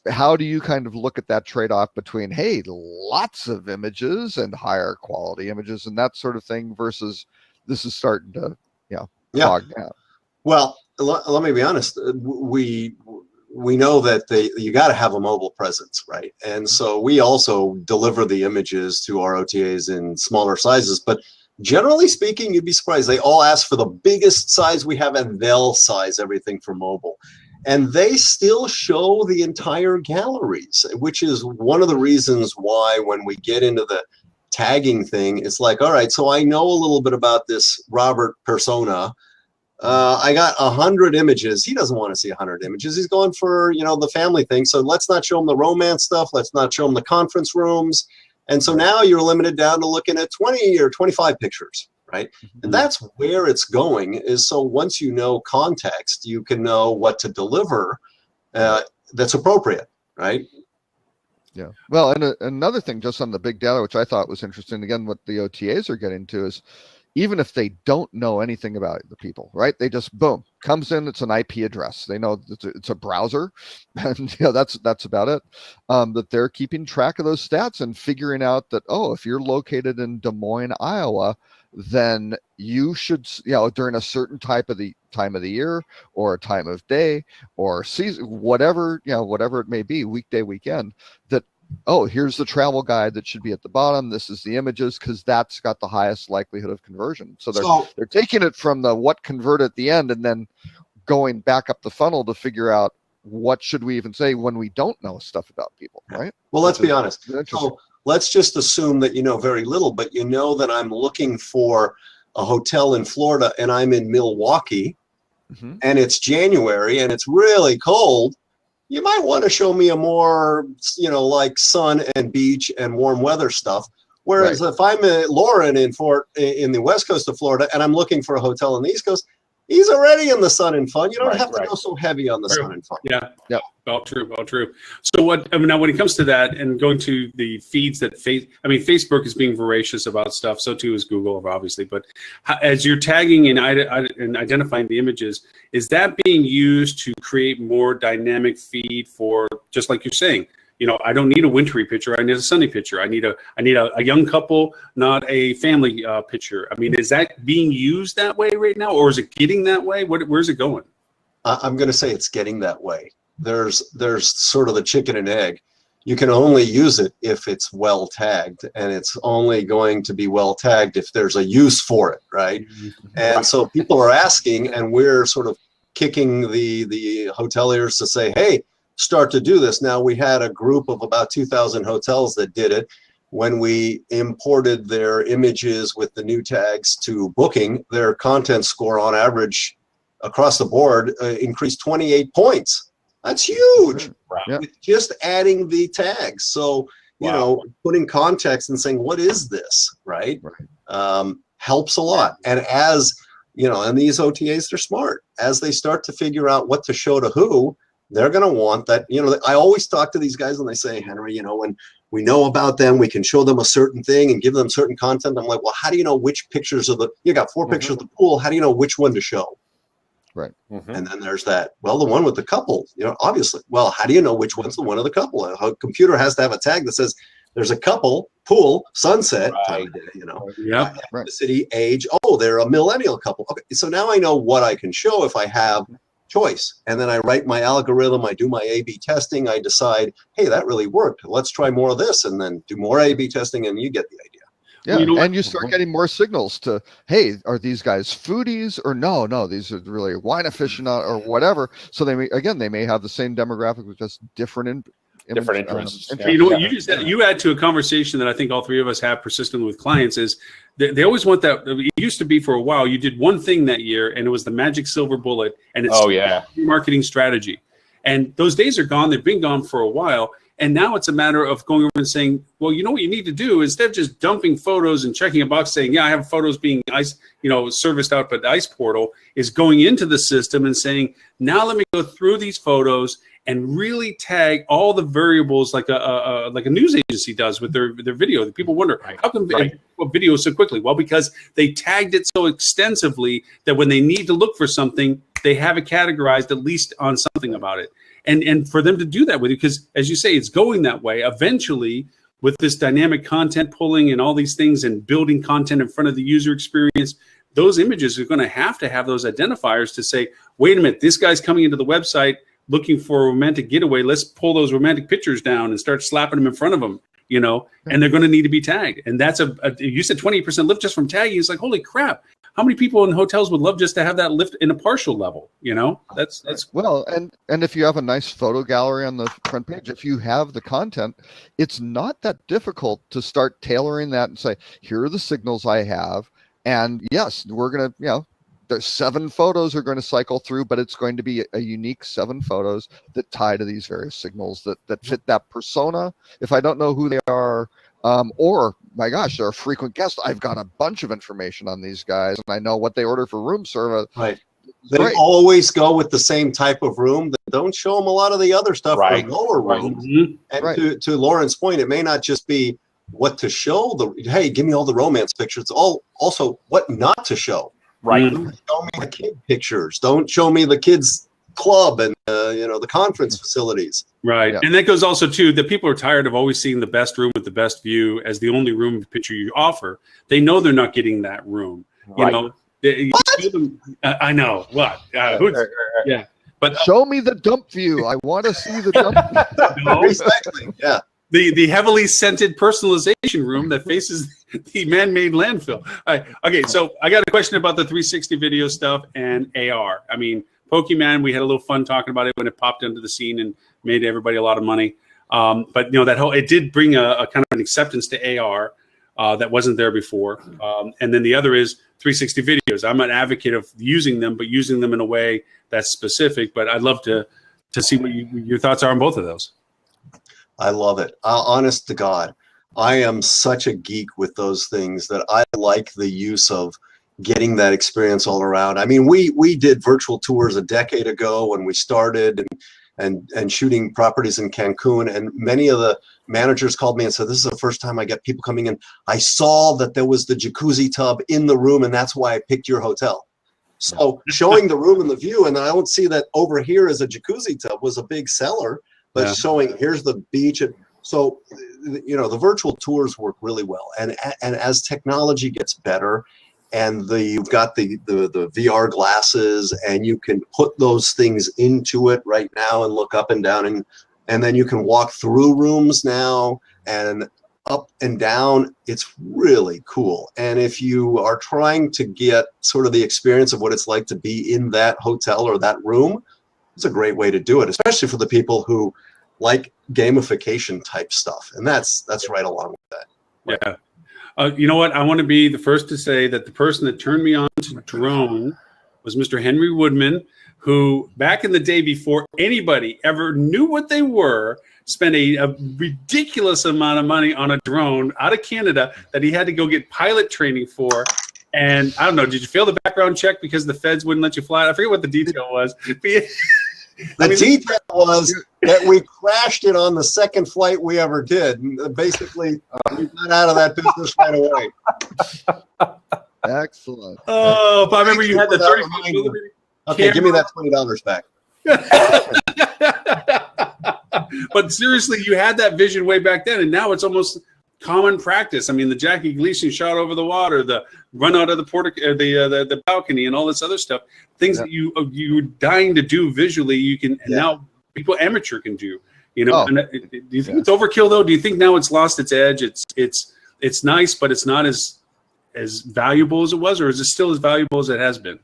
how do you kind of look at that trade-off between, hey, lots of images and higher quality images and that sort of thing versus this is starting to, bog down? Well, let me be honest. we know that you got to have a mobile presence, right? And so we also deliver the images to our OTAs in smaller sizes, but generally speaking, you'd be surprised. They all ask for the biggest size we have, and they'll size everything for mobile. And they still show the entire galleries, which is one of the reasons why when we get into the tagging thing, it's like, all right, so I know a little bit about this Robert persona. I got 100 images. He doesn't want to see 100 images. He's going for, the family thing. So let's not show him the romance stuff. Let's not show him the conference rooms. And so now you're limited down to looking at 20 or 25 pictures, right? And that's where it's going, is so once you know context, you can know what to deliver that's appropriate, right? Yeah. Well, and another thing just on the big data, which I thought was interesting, again, what the OTAs are getting to is, even if they don't know anything about the people, right? They just, boom, comes in, it's an IP address. They know it's a browser, and that's about it. That they're keeping track of those stats and figuring out that, oh, if you're located in Des Moines, Iowa, then you should, during a certain time of the year or a time of day or season, whatever it may be, weekday, weekend, that, oh, here's the travel guide that should be at the bottom. This is the images, because that's got the highest likelihood of conversion. So they're taking it from the what convert at the end and then going back up the funnel to figure out what should we even say when we don't know stuff about people, right? Well, let's be honest. So let's just assume that you know very little, but you know that I'm looking for a hotel in Florida and I'm in Milwaukee, and it's January and it's really cold. You might want to show me a more, like sun and beach and warm weather stuff. Whereas if I'm at Lauren in the west coast of Florida and I'm looking for a hotel on the East Coast, he's already in the sun and fun. You don't have to go so heavy on the sun and fun. Yeah. All true. So now when it comes to that and going to the feeds that Facebook is being voracious about stuff. So too is Google, obviously. But as you're tagging and identifying the images, is that being used to create more dynamic feed for, just like you're saying, I don't need a wintry picture. I need a sunny picture. I need a young couple, not a family picture. I mean, is that being used that way right now, or is it getting that way? Where's it going? I'm going to say it's getting that way. There's sort of the chicken and egg. You can only use it if it's well tagged, and it's only going to be well tagged if there's a use for it, right? And so people are asking, and we're sort of kicking the hoteliers to say, hey, start to do this. Now, we had a group of about 2,000 hotels that did it. When we imported their images with the new tags to Booking, their content score on average across the board increased 28 points. That's huge. Wow. With just adding the tags. So, putting context and saying, what is this, right? Helps a lot. And as, and these OTAs, they're smart. As they start to figure out what to show to who, they're going to want that. I always talk to these guys and they say, Henry, when we know about them, we can show them a certain thing and give them certain content. I'm like, well, how do you know which pictures you got 4 pictures of the pool. How do you know which one to show? Right. And then there's that, well, the one with the couple, obviously. Well, how do you know which one's the one of the couple? A computer has to have a tag that says there's a couple, pool, sunset, time of day, the city, age. Oh, they're a millennial couple. Okay, so now I know what I can show if I have choice. And then I write my algorithm, I do my A/B testing, I decide, hey, that really worked. Let's try more of this, and then do more A/B testing, and you get the idea. Yeah, and you start getting more signals to, hey, are these guys foodies or no, these are really wine aficionados or whatever. So they may have the same demographic with just different interests. You add to a conversation that I think all three of us have persistently with clients is they always want that. It used to be for a while, you did one thing that year and it was the magic silver bullet, and it's your marketing strategy. And those days are gone. They've been gone for a while. And now it's a matter of going over and saying, well, what you need to do, instead of just dumping photos and checking a box saying, yeah, I have photos being serviced out by the ICE portal, is going into the system and saying, now let me go through these photos and really tag all the variables like a news agency does with their video. The people wonder, how come video so quickly? Well, because they tagged it so extensively that when they need to look for something, they have it categorized at least on something about it. And for them to do that with you, because as you say, it's going that way. Eventually, with this dynamic content pulling and all these things and building content in front of the user experience, those images are going to have those identifiers to say, wait a minute, this guy's coming into the website looking for a romantic getaway, let's pull those romantic pictures down and start slapping them in front of them, you know, and they're going to need to be tagged. And that's you said 20% lift just from tagging. It's like, holy crap. How many people in hotels would love just to have that lift in a partial level? You know, that's well, and if you have a nice photo gallery on the front page, if you have the content, it's not that difficult to start tailoring that and say, here are the signals I have. And yes, we're going to, you know, there's 7 photos are going to cycle through, but it's going to be a unique 7 photos that tie to these various signals that fit that persona. If I don't know who they are, or my gosh, they're a frequent guest, I've got a bunch of information on these guys and I know what they order for room service. Right. They always go with the same type of room. Don't show them a lot of the other stuff for lower rooms. And to Lauren's point, it may not just be what to show. Hey, give me all the romance pictures. It's also what not to show. Right. Don't show me the kid pictures. Don't show me the kids club and the conference facilities. Right. Yeah. And that goes also to that people are tired of always seeing the best room with the best view as the only room picture you offer. They know they're not getting that room. Right. You know, I know what. Yeah. But show me the dump view. I want to see the dump view. Exactly. Yeah. The heavily scented personalization room that faces the man-made landfill. Okay, so I got a question about the 360 video stuff and AR. I mean, Pokemon, we had a little fun talking about it when it popped into the scene and made everybody a lot of money. But you know, it did bring a kind of an acceptance to AR that wasn't there before. And then the other is 360 videos. I'm an advocate of using them, but using them in a way that's specific. But I'd love to see what your thoughts are on both of those. I love it. Honest to God, I am such a geek with those things that I like the use of getting that experience all around. I mean, we did virtual tours a decade ago when we started and shooting properties in Cancun, and many of the managers called me and said, this is the first time I get people coming in. I saw that there was the jacuzzi tub in the room, and that's why I picked your hotel. So showing the room and the view, and I don't see that over here is a jacuzzi tub was a big seller. But showing here's the beach, and so the virtual tours work really well. And as technology gets better, and you've got the VR glasses, and you can put those things into it right now and look up and down, and then you can walk through rooms now and up and down. It's really cool. And if you are trying to get sort of the experience of what it's like to be in that hotel or that room, it's a great way to do it, especially for the people who like gamification type stuff. And that's right along with that. Yeah. You know what? I want to be the first to say that the person that turned me on to drone was Mr. Henry Woodman, who back in the day before anybody ever knew what they were, spent a ridiculous amount of money on a drone out of Canada that he had to go get pilot training for. And I don't know, did you fail the background check because the feds wouldn't let you fly? I forget what the detail was. The detail was that we crashed it on the second flight we ever did. Basically, we got out of that business right away. Excellent. Oh, but I remember you had the 30. Okay, give me that $20 back. But seriously, you had that vision way back then, and now it's almost common practice. I mean, the Jackie Gleason shot over the water, the run out of the balcony, and all this other stuff. Things that you were dying to do visually, you can and now people amateur can do. You know, and do you think it's overkill though? Do you think now it's lost its edge? It's nice, but it's not as valuable as it was, or is it still as valuable as it has been?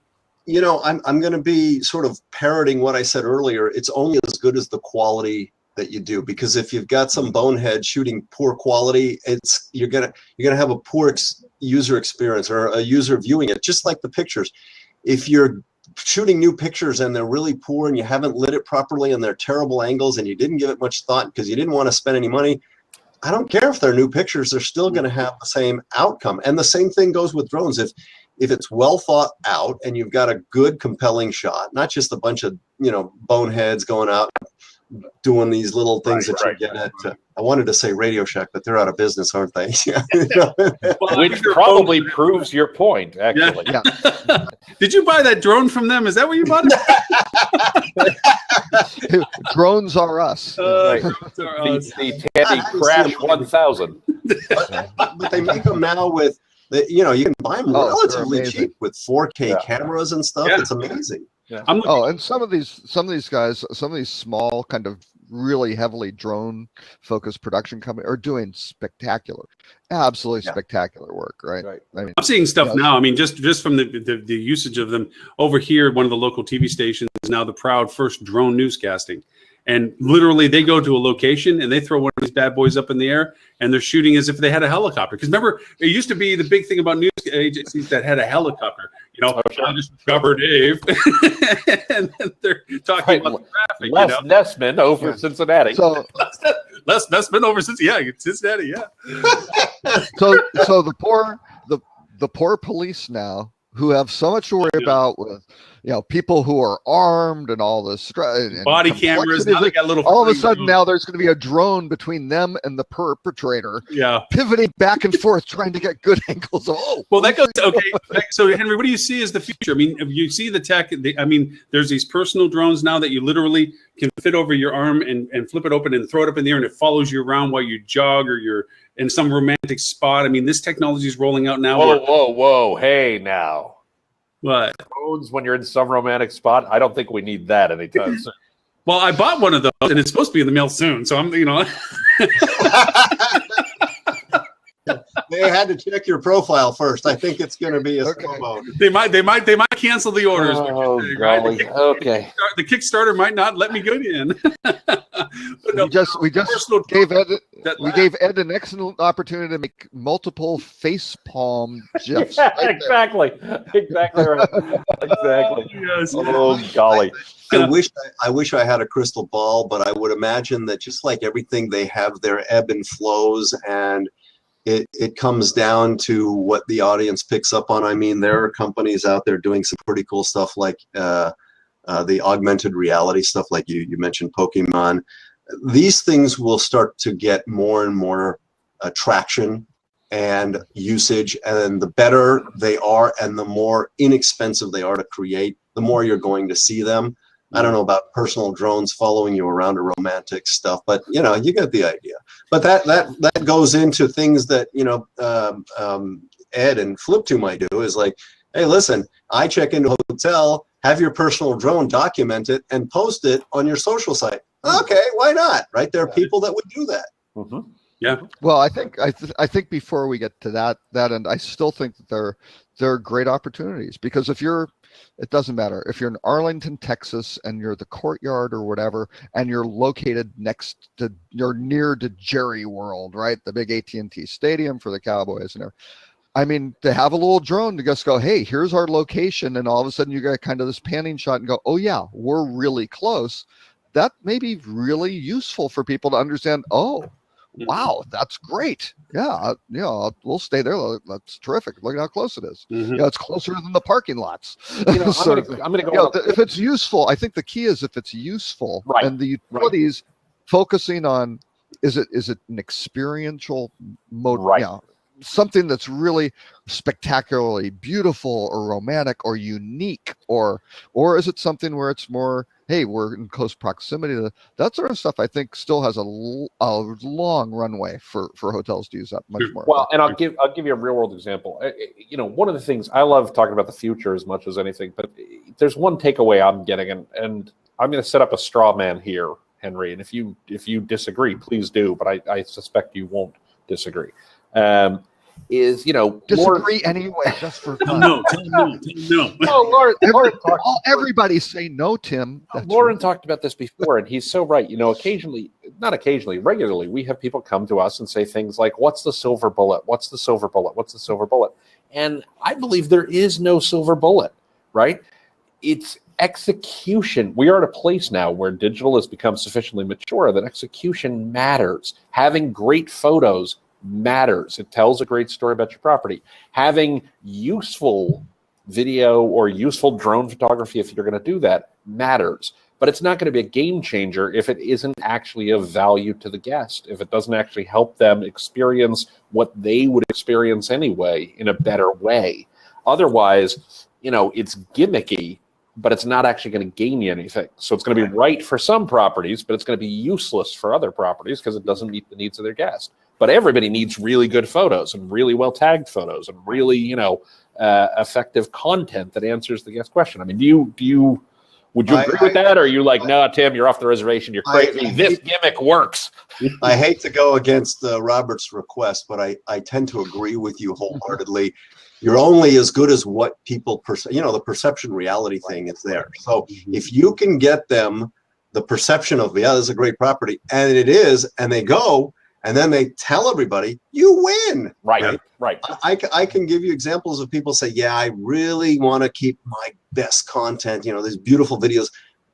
You know, I'm going to be sort of parroting what I said earlier. It's only as good as the quality that you do, because if you've got some bonehead shooting poor quality, you're gonna have a poor user experience or a user viewing it. Just like the pictures, if you're shooting new pictures and they're really poor and you haven't lit it properly and they're terrible angles and you didn't give it much thought because you didn't want to spend any money, I don't care if they're new pictures, they're still going to have the same outcome. And the same thing goes with drones. If it's well thought out and you've got a good, compelling shot, not just a bunch of boneheads going out doing these little things that you get at. I wanted to say Radio Shack, but they're out of business, aren't they? Which probably proves your point, actually. Yeah. Did you buy that drone from them? Is that what you bought it? Drones are us. The Teddy Crash 1000. But they make them now with, you can buy them relatively cheap with 4K cameras and stuff. Yeah. It's amazing. Yeah. Oh, and some of these guys, some of these small kind of really heavily drone focused production companies are doing absolutely spectacular work, right? I mean, I'm seeing stuff now. I mean, just from the usage of them over here, one of the local TV stations is now the proud first drone newscasting. And literally, they go to a location and they throw one of these bad boys up in the air, and they're shooting as if they had a helicopter. Because remember, it used to be the big thing about news agencies that had a helicopter. You know, I just discovered Dave, and they're talking about the traffic. Les Nessman over Cincinnati. So Les Nessman over Cincinnati. Yeah. so the poor police now, who have so much to worry about with, people who are armed and all this and body cameras. Now they got little. All of a sudden, now there's going to be a drone between them and the perpetrator. Yeah, pivoting back and forth, trying to get good angles. Well, that goes okay. So, Henry, what do you see as the future? I mean, if you see the tech. There's these personal drones now that you literally can fit over your arm and flip it open and throw it up in the air, and it follows you around while you jog or you're in some romantic spot. I mean, this technology is rolling out now. Whoa! Hey, now. What? Drones when you're in some romantic spot? I don't think we need that anytime soon. Well, I bought one of those, and it's supposed to be in the mail soon. So I'm. They had to check your profile first. I think it's going to be a slow mode. They might cancel the orders. Oh, right? Okay. The Kickstarter might not let me get in. We just gave Ed an excellent opportunity to make multiple face palm gifs. Exactly right. Exactly. Yes. Oh golly. I wish I had a crystal ball, but I would imagine that just like everything, they have their ebb and flows, and it comes down to what the audience picks up on. I mean, there are companies out there doing some pretty cool stuff like the augmented reality stuff, like you mentioned Pokemon. These things will start to get more and more traction and usage, and the better they are and the more inexpensive they are to create, the more you're going to see them. I don't know about personal drones following you around or romantic stuff, but you get the idea. But that goes into things that Ed and Flip2 might do, is like, hey, listen, I check into a hotel, have your personal drone, document it, and post it on your social site. Okay, why not? Right? There are people that would do that. Mm-hmm. Yeah. Well, I think before we get to that end, I still think that there are great opportunities, because it doesn't matter if you're in Arlington, Texas, and you're the Courtyard or whatever, and you're located you're near to Jerry World, right? The big AT&T Stadium for the Cowboys and everything. I mean, to have a little drone to just go, hey, here's our location, and all of a sudden you get kind of this panning shot and go, oh yeah, we're really close. That may be really useful for people to understand. Oh, wow, that's great. Yeah, we'll stay there. That's terrific. Look at how close it is. Mm-hmm. It's closer than the parking lots. I'm going to go. If it's useful, I think the key is if it's useful, right, and the utilities focusing on is it an experiential mode, right? Yeah, something that's really spectacularly beautiful or romantic or unique, or is it something where it's more, hey, we're in close proximity to that sort of stuff? I think still has a long runway for hotels to use that much more. Well, and I'll give you a real world example. One of the things I love talking about the future as much as anything, but there's one takeaway I'm getting, and I'm going to set up a straw man here, Henry. And if you disagree, please do. But I suspect you won't disagree. Disagree anyway, just for fun. No. No, everybody say no, Tim. Lauren talked about this before, and he's so right. Regularly, we have people come to us and say things like, what's the silver bullet? What's the silver bullet? What's the silver bullet? And I believe there is no silver bullet, right? It's execution. We are at a place now where digital has become sufficiently mature that execution matters. Having great photos matters. It tells a great story about your property. Having useful video or useful drone photography, if you're going to do that, matters. But it's not going to be a game changer if it isn't actually of value to the guest, if it doesn't actually help them experience what they would experience anyway in a better way. Otherwise, it's gimmicky, but it's not actually going to gain you anything. So it's going to be right for some properties, but it's going to be useless for other properties because it doesn't meet the needs of their guest. But everybody needs really good photos and really well tagged photos and really, effective content that answers the guest question. I mean, do you Would you agree with that, or are you like, no, Tim, you're off the reservation, you're crazy, this gimmick works? I hate to go against Robert's request, but I tend to agree with you wholeheartedly. You're only as good as what people the perception reality thing is there. So if you can get them the perception of, this is a great property, and it is, and they go, and then they tell everybody, you win. Right. I can give you examples of people say, yeah, I really want to keep my best content, these beautiful videos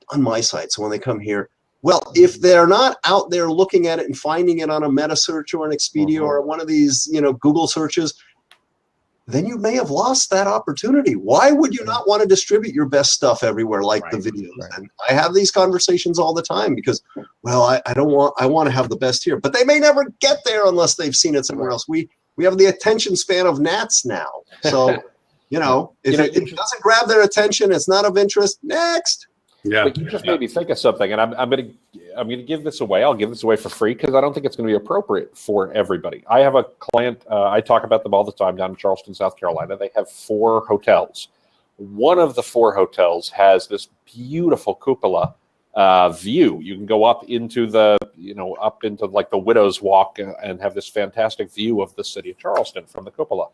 on my site. So when they come here, well, if they're not out there looking at it and finding it on a meta search or an Expedia or one of these, Google searches, then you may have lost that opportunity. Why would you not want to distribute your best stuff everywhere, like the videos? Right. And I have these conversations all the time because, well, I want to have the best here, but they may never get there unless they've seen it somewhere else. We have the attention span of gnats now. So, if it doesn't grab their attention, it's not of interest, next. Yeah. But you just made me think of something, and I'm gonna give this away. I'll give this away for free because I don't think it's going to be appropriate for everybody. I have a client. I talk about them all the time down in Charleston, South Carolina. They have 4 hotels. One of the 4 hotels has this beautiful cupola view. You can go up into up into like the Widow's Walk and have this fantastic view of the city of Charleston from the cupola.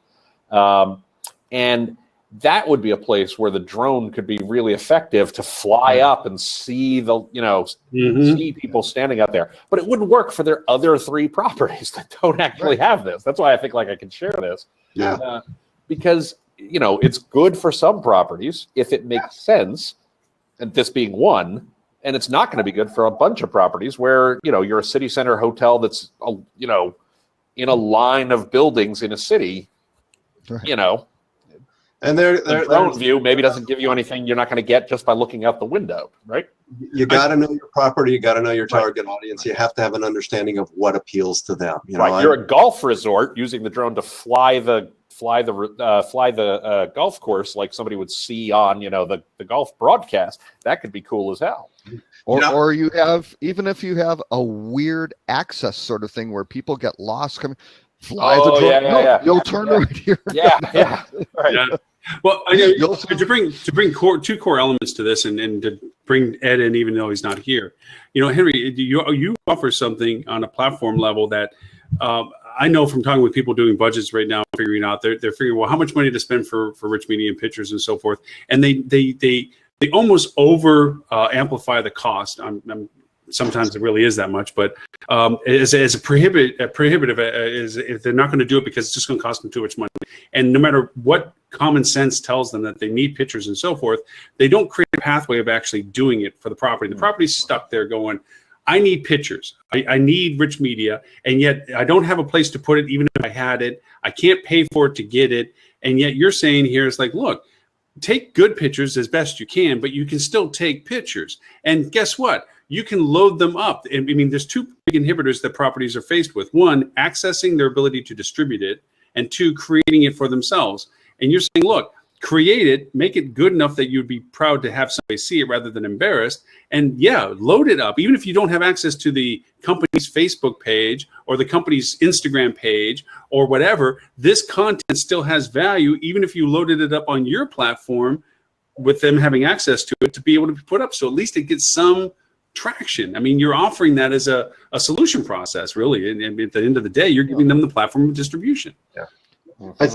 And that would be a place where the drone could be really effective to fly up and see see people standing out there. But it wouldn't work for their other 3 properties that don't actually have this. That's why I think I can share this. Yeah. Because it's good for some properties if it makes sense, and this being one. And it's not going to be good for a bunch of properties where you're a city center hotel that's in a line of buildings in a city. Right. And their drone view maybe doesn't give you anything you're not going to get just by looking out the window, right? You got to know your property. You got to know your target audience. You have to have an understanding of what appeals to them. You're a golf resort using the drone to fly the golf course like somebody would see on the golf broadcast. That could be cool as hell. Or you have, even if you have a weird access sort of thing where people get lost coming. Fly the drone. You'll turn right here. Yeah. Right. Yeah. Well, to bring 2 core elements to this, and to bring Ed in, even though he's not here, Henry, you offer something on a platform level that I know from talking with people doing budgets right now, figuring out they're figuring, well, how much money to spend for rich media and pictures and so forth, and they almost over amplify the cost. Sometimes it really is that much, but as a prohibitive is if they're not going to do it because it's just going to cost them too much money. And no matter what common sense tells them that they need pictures and so forth, they don't create a pathway of actually doing it for the property. The property's stuck there going, I need pictures. I need rich media, and yet I don't have a place to put it. Even if I had it, I can't pay for it to get it. And yet you're saying here, it's like, look, take good pictures as best you can, but you can still take pictures. And guess what? You can load them up. I mean, there's 2 big inhibitors that properties are faced with. 1, accessing their ability to distribute it, and 2, creating it for themselves. And you're saying, look, create it, make it good enough that you'd be proud to have somebody see it rather than embarrassed. And load it up. Even if you don't have access to the company's Facebook page or the company's Instagram page or whatever, this content still has value, even if you loaded it up on your platform with them having access to it to be able to be put up. So at least it gets some traction. I mean, you're offering that as a solution process, really. And at the end of the day, you're giving them the platform of distribution. Yeah. I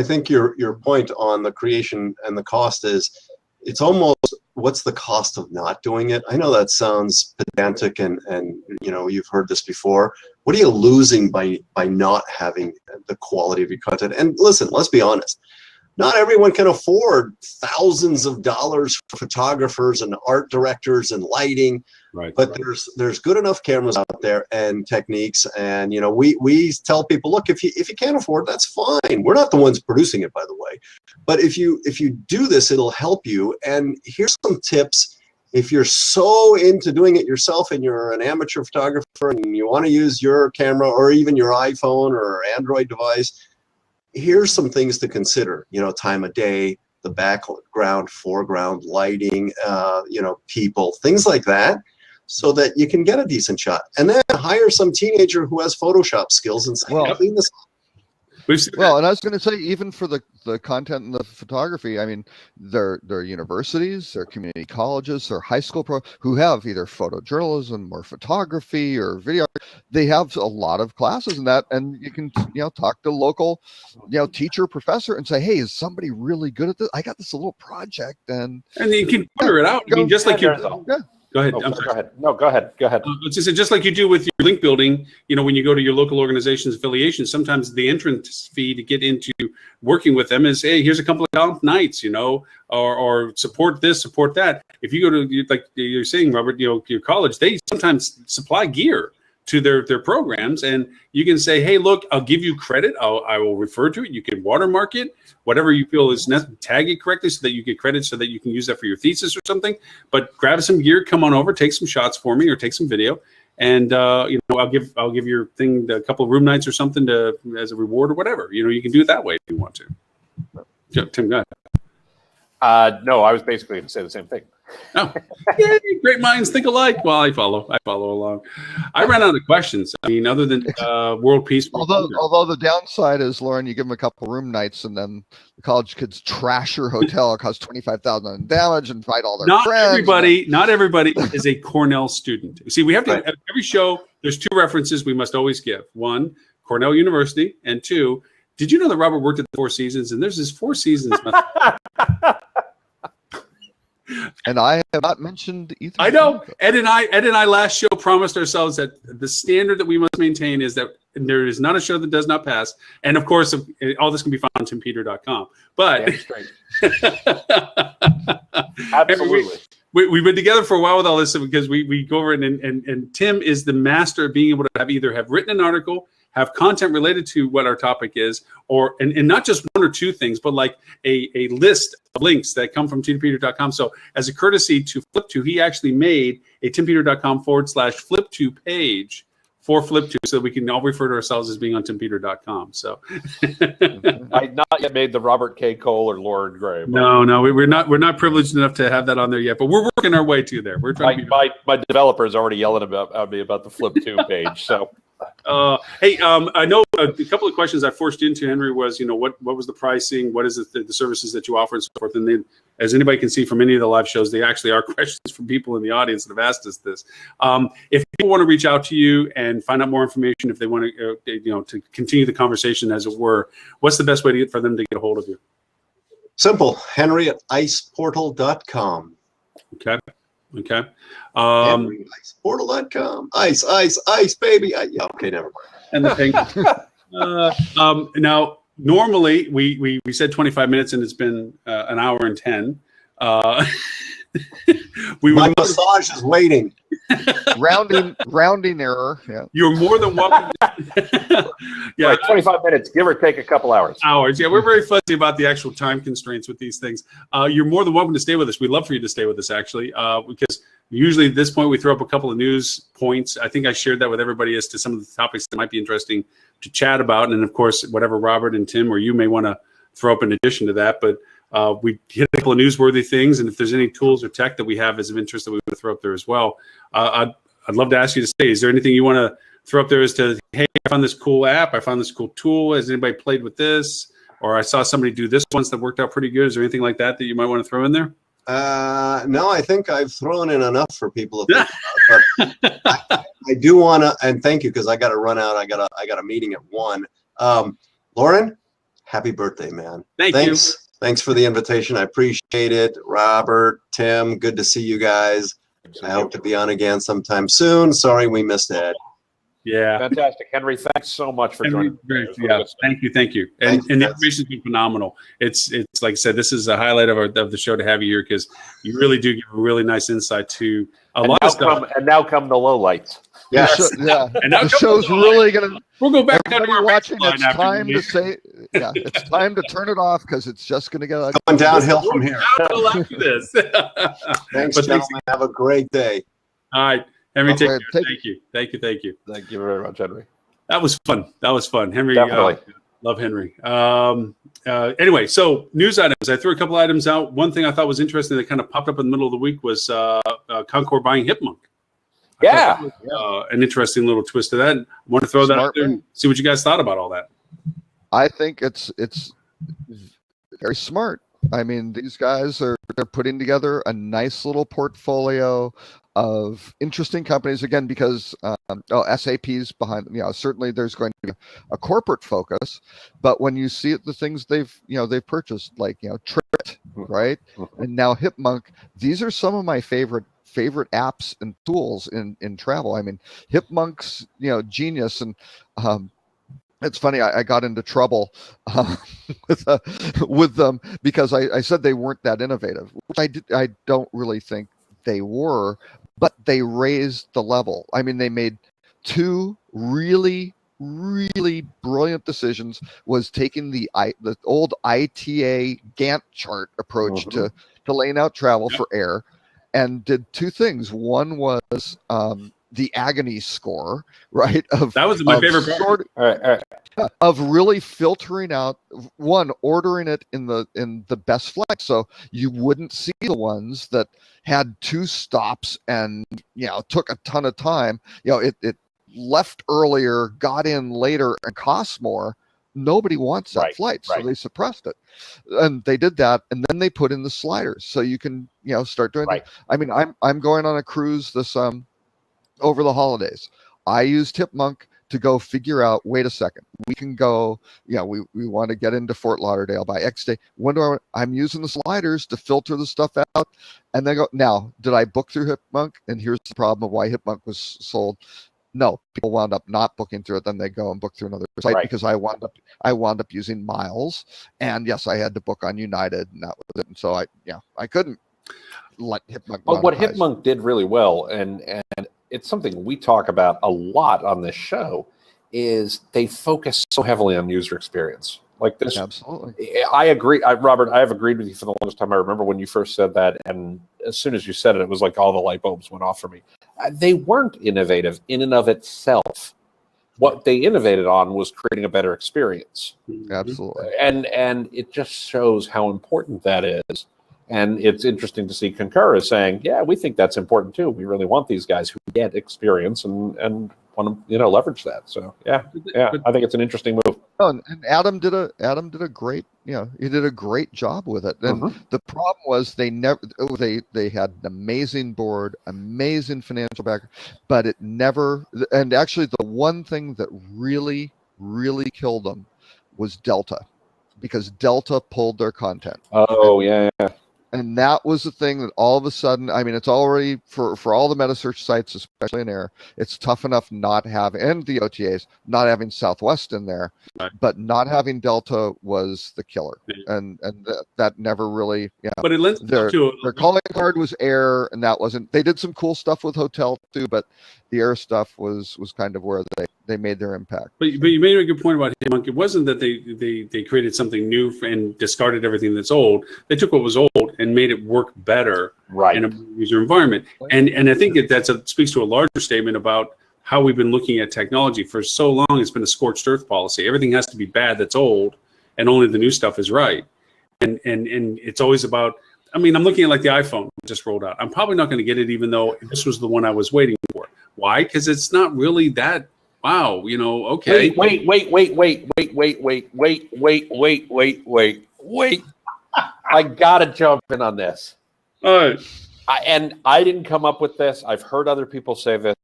think your point on the creation and the cost is, it's almost, what's the cost of not doing it? I know that sounds pedantic and you've heard this before. What are you losing by not having the quality of your content? And listen, let's be honest. Not everyone can afford thousands of dollars for photographers and art directors and lighting, right? But there's good enough cameras out there and techniques, and we tell people, look, if you can't afford, that's fine. We're not the ones producing it, by the way, but if you do this, it'll help you. And here's some tips. If you're so into doing it yourself and you're an amateur photographer and you want to use your camera or even your iPhone or Android device, here's some things to consider. Time of day, the background, foreground, lighting, people, things like that, so that you can get a decent shot. And then hire some teenager who has Photoshop skills and say, clean this up. We've seen Well, and I was going to say, even for the content and the photography, I mean, there are universities, there are community colleges, there are high school who have either photojournalism or photography or video. They have a lot of classes in that, and you can talk to local teacher, professor, and say, hey, is somebody really good at this? I got this little project, and you can figure it out. I mean, just like you. Go ahead. Go ahead. No, go ahead. Go ahead. Just like you do with your link building, when you go to your local organization's affiliation, sometimes the entrance fee to get into working with them is, hey, here's a couple of comp nights, or support this, support that. If you go to, like you're saying, Robert, your college, they sometimes supply gear to their programs, and you can say, hey, look, I'll give you credit. I will refer to it. You can watermark it, whatever you feel is necessary, tag it correctly so that you get credit so that you can use that for your thesis or something. But grab some gear, come on over, take some shots for me or take some video. And, I'll give your thing a couple of room nights or something as a reward or whatever. You can do it that way if you want to. Tim, go ahead. No, I was basically going to say the same thing. Oh, yay, great minds think alike. Well, I follow along. I ran out of questions. I mean, other than world peace. Although the downside is, Lauren, you give them a couple room nights, and then the college kids trash your hotel. It costs $25,000 in damage and invite all their friends. Not everybody is a Cornell student. See, we have to at every show. There's two references we must always give. One, Cornell University, and two, did you know that Robert worked at the Four Seasons? And there's this Four Seasons. And I have not mentioned either. I know. Ed and I last show promised ourselves that the standard that we must maintain is that there is not a show that does not pass. And of course, all this can be found on timpeter.com. But absolutely. We've been together for a while with all this because we go over and Tim is the master of being able to have written an article, have content related to what our topic is, and not just one or two things, but like a list of links that come from timpeter.com. So as a courtesy to Flip2, he actually made a timpeter.com/Flip2 page for Flip2 so that we can all refer to ourselves as being on timpeter.com. So I've not yet made the Robert K. Cole or Lauren Gray. No, we're not privileged enough to have that on there yet, but we're working our way to there. We're trying. My developer is already yelling at me about the Flip2 page. So. Hey, I know a couple of questions I forced into, Henry, was, what was the pricing? What is the services that you offer and so forth? And then, as anybody can see from any of the live shows, they actually are questions from people in the audience that have asked us this. If people want to reach out to you and find out more information, if they want to, to continue the conversation, as it were, what's the best way for them to get a hold of you? Simple. Henry at iceportal.com. Okay. Iceportal.com. Ice, baby. Yeah, okay, never mind. And the thing. Now, normally we said 25 minutes, and it's been an hour and 10. My massage is waiting. rounding error. Yeah. You're more than welcome. Yeah, right, 25 minutes, give or take a couple hours. Yeah, we're very fuzzy about the actual time constraints with these things. You're more than welcome to stay with us. We'd love for you to stay with us, actually, because usually at this point we throw up a couple of news points. I think I shared that with everybody as to some of the topics that might be interesting to chat about, and of course, whatever Robert and Tim or you may want to throw up in addition to that. But we hit a couple of newsworthy things, and if there's any tools or tech that we have as of interest that we would throw up there as well, I'd love to ask you to stay. Is there anything you want to throw up there as to, hey, I found this cool app, I found this cool tool, has anybody played with this? Or I saw somebody do this once that worked out pretty good. Is there anything like that you might want to throw in there? No, I think I've thrown in enough for people to think about, but I do want to, and thank you, because I got to run out. I got a meeting at 1. Lauren, happy birthday, man. Thanks. You. Thanks for the invitation. I appreciate it. Robert, Tim, good to see you guys. I hope to be on again sometime soon. Sorry we missed Ed. Yeah. Fantastic. Henry, thanks so much for joining. Yeah, thank you. And the information's been phenomenal. It's like I said, this is a highlight of the show to have you here, because you really do give a really nice insight to a lot of stuff. And now come the lowlights. Yes. Yeah. And the show's really going to. We'll go back to our watching. It's time to say, it's time to turn it off, because it's just going to get going downhill from here. Downhill after this. Thanks, gentlemen. Have a great day. All right. Henry, take care. Thank you. Thank you very much, Henry. That was fun. Henry, definitely. Love Henry. Anyway, so news items. I threw a couple items out. One thing I thought was interesting that kind of popped up in the middle of the week was Concord buying Hipmunk. Yeah. An interesting little twist to that. I want to throw that out there and see what you guys thought about all that. I think it's very smart. I mean, these guys they're putting together a nice little portfolio of interesting companies again because SAP's behind them. Certainly there's going to be a corporate focus, but when you see it, the things they've purchased, like Trit, right, and now Hipmunk, these are some of my favorite apps and tools in travel. I mean, Hipmunk's genius, and it's funny, I got into trouble with them because I said they weren't that innovative, which I don't really think they were, but they raised the level. I mean, they made two really, really brilliant decisions. Was taking the old ITA Gantt chart approach to laying out travel for air, and did two things. One was the agony score, right? That was my favorite part. Of really filtering out, ordering it in the best flight, so you wouldn't see the ones that had two stops and took a ton of time. It left earlier, got in later, and cost more. Nobody wants that flight, so they suppressed it, and they did that, and then they put in the sliders, so you can start doing. I mean, I'm going on a cruise this over the holidays. I used Hipmunk to go figure out, wait a second, we can go, we want to get into Fort Lauderdale by X day. I'm using the sliders to filter the stuff out, and then go, now, did I book through Hipmunk? And here's the problem of why Hipmunk was sold. No, people wound up not booking through it. Then they go and book through another site because I wound up using miles. And yes, I had to book on United, and that was it. And so I couldn't let Hipmunk. But what Hipmunk did really well, and it's something we talk about a lot on this show, is they focus so heavily on user experience. Like this, absolutely. I agree, Robert. I have agreed with you for the longest time. I remember when you first said that, and as soon as you said it, it was like all the light bulbs went off for me. They weren't innovative in and of itself. What they innovated on was creating a better experience. Absolutely. And it just shows how important that is. And it's interesting to see Concur is saying, yeah, we think that's important too. We really want these guys who get experience and want to leverage that. So yeah, I think it's an interesting move. Oh, and Adam did a great he did a great job with it. And the problem was they had an amazing board, amazing financial background, but it never. And actually, the one thing that really killed them was Delta, because Delta pulled their content. Oh yeah. And that was the thing that all of a sudden, I mean, it's already for all the meta search sites, especially in air, it's tough enough not having, and the OTAs, not having Southwest in there, but not having Delta was the killer. And that never really, But it lends their calling card was air, and that wasn't, they did some cool stuff with hotel too, but the air stuff was kind of where they made their impact. But you made a good point about Hipmunk. It wasn't that they created something new and discarded everything that's old. They took what was old and made it work better in a user environment. And I think that speaks to a larger statement about how we've been looking at technology. For so long, it's been a scorched earth policy. Everything has to be bad that's old, and only the new stuff is right. And it's always about, I mean, I'm looking at like the iPhone just rolled out. I'm probably not going to get it, even though this was the one I was waiting for. Why? Because it's not really that, wow, okay. Wait. I gotta jump in on this. All right. And I didn't come up with this. I've heard other people say this,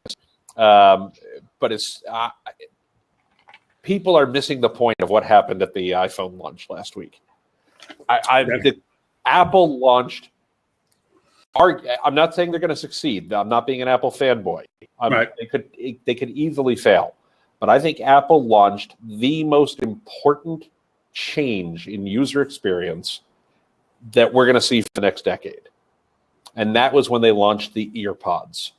but it's people are missing the point of what happened at the iPhone launch last week. Apple launched. I'm not saying they're going to succeed. I'm not being an Apple fanboy. They could easily fail, but I think Apple launched the most important change in user experience that we're going to see for the next decade, and that was when they launched the EarPods.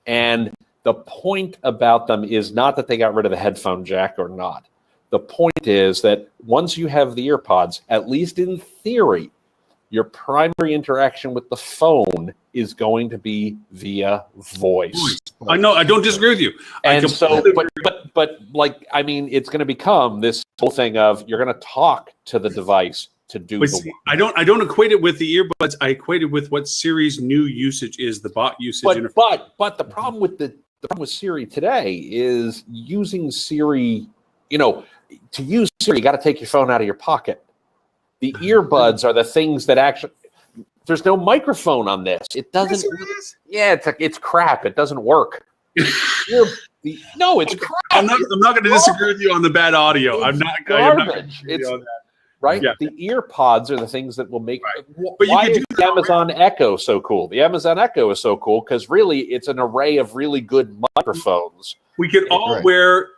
And the point about them is not that they got rid of the headphone jack or not. The point is that once you have the EarPods, at least in theory, your primary interaction with the phone is going to be via voice. I know. I don't disagree with you. And so, but like, I mean, it's going to become this whole thing of you're going to talk to the device to do the work. I don't equate it with the earbuds. I equate it with what Siri's new usage is, the bot usage. But the problem with the problem with Siri today is using Siri. To use Siri, you got to take your phone out of your pocket. The earbuds are the things that actually. There's no microphone on this. It doesn't. Yes, it's crap. It doesn't work. No, it's crap. I'm not going to disagree with you on the bad audio. I'm not going to disagree on that. Right? Yeah. The ear pods are the things that will make. Right. But why is the Amazon Echo so cool? The Amazon Echo is so cool because really it's an array of really good microphones. We could all wear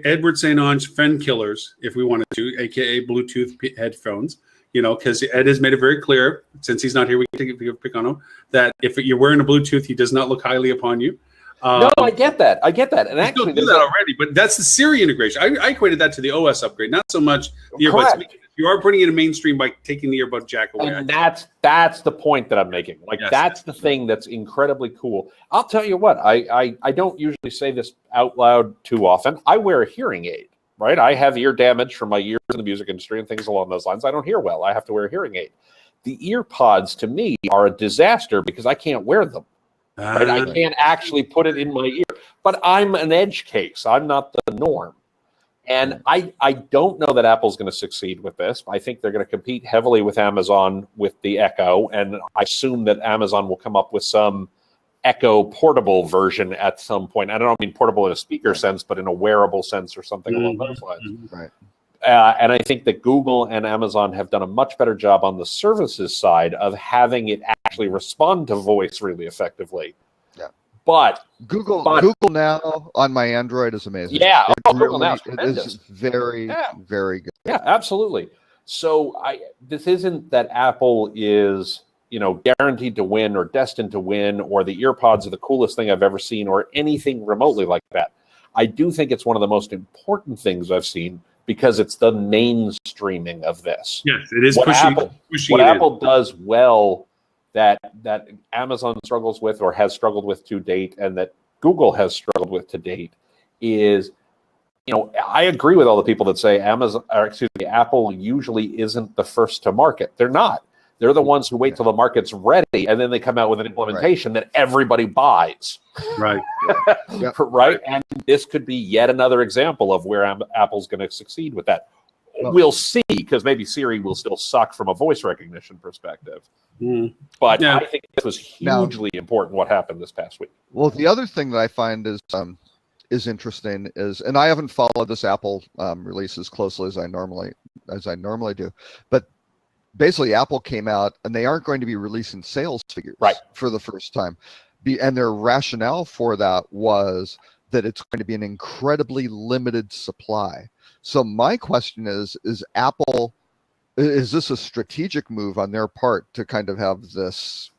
Edward St. Onge Fen Killers if we wanted to, aka Bluetooth headphones. Because Ed has made it very clear, since he's not here, we can pick on him, that if you're wearing a Bluetooth, he does not look highly upon you. No, I get that. And actually, do that already, but that's the Siri integration. I equated that to the OS upgrade, not so much the earbuds. You are putting it in mainstream by taking the earbud jack away. And that's the point that I'm making. That's the thing that's incredibly cool. I'll tell you what, I don't usually say this out loud too often. I wear a hearing aid, right? I have ear damage from my years in the music industry and things along those lines. I don't hear well. I have to wear a hearing aid. The ear pods, to me, are a disaster because I can't wear them. Right? I can't actually put it in my ear. But I'm an edge case. I'm not the norm. And I don't know that Apple's going to succeed with this. I think they're going to compete heavily with Amazon with the Echo. And I assume that Amazon will come up with some Echo portable version at some point. I don't mean portable in a speaker sense, but in a wearable sense or something along those lines. Right. And I think that Google and Amazon have done a much better job on the services side of having it actually respond to voice really effectively. Yeah. But Google Now on my Android is amazing. Yeah. Google Now is very, very good. Yeah, absolutely. So this isn't that Apple is, guaranteed to win or destined to win, or the earpods are the coolest thing I've ever seen, or anything remotely like that. I do think it's one of the most important things I've seen because it's the mainstreaming of this. Yes, it is what pushing Apple does well that Amazon struggles with or has struggled with to date, and that Google has struggled with to date, is, I agree with all the people that say Apple usually isn't the first to market. They're not. They're the ones who wait till the market's ready, and then they come out with an implementation that everybody buys. Right. Right. And this could be yet another example of where Apple's going to succeed with that. We'll see, because maybe Siri will still suck from a voice recognition perspective. But I think this was hugely important what happened this past week. Well, the other thing that I find is interesting is, and I haven't followed this Apple release as closely as I normally do, but basically Apple came out and they aren't going to be releasing sales figures for the first time. And their rationale for that was that it's going to be an incredibly limited supply. So my question is this a strategic move on their part to kind of have this,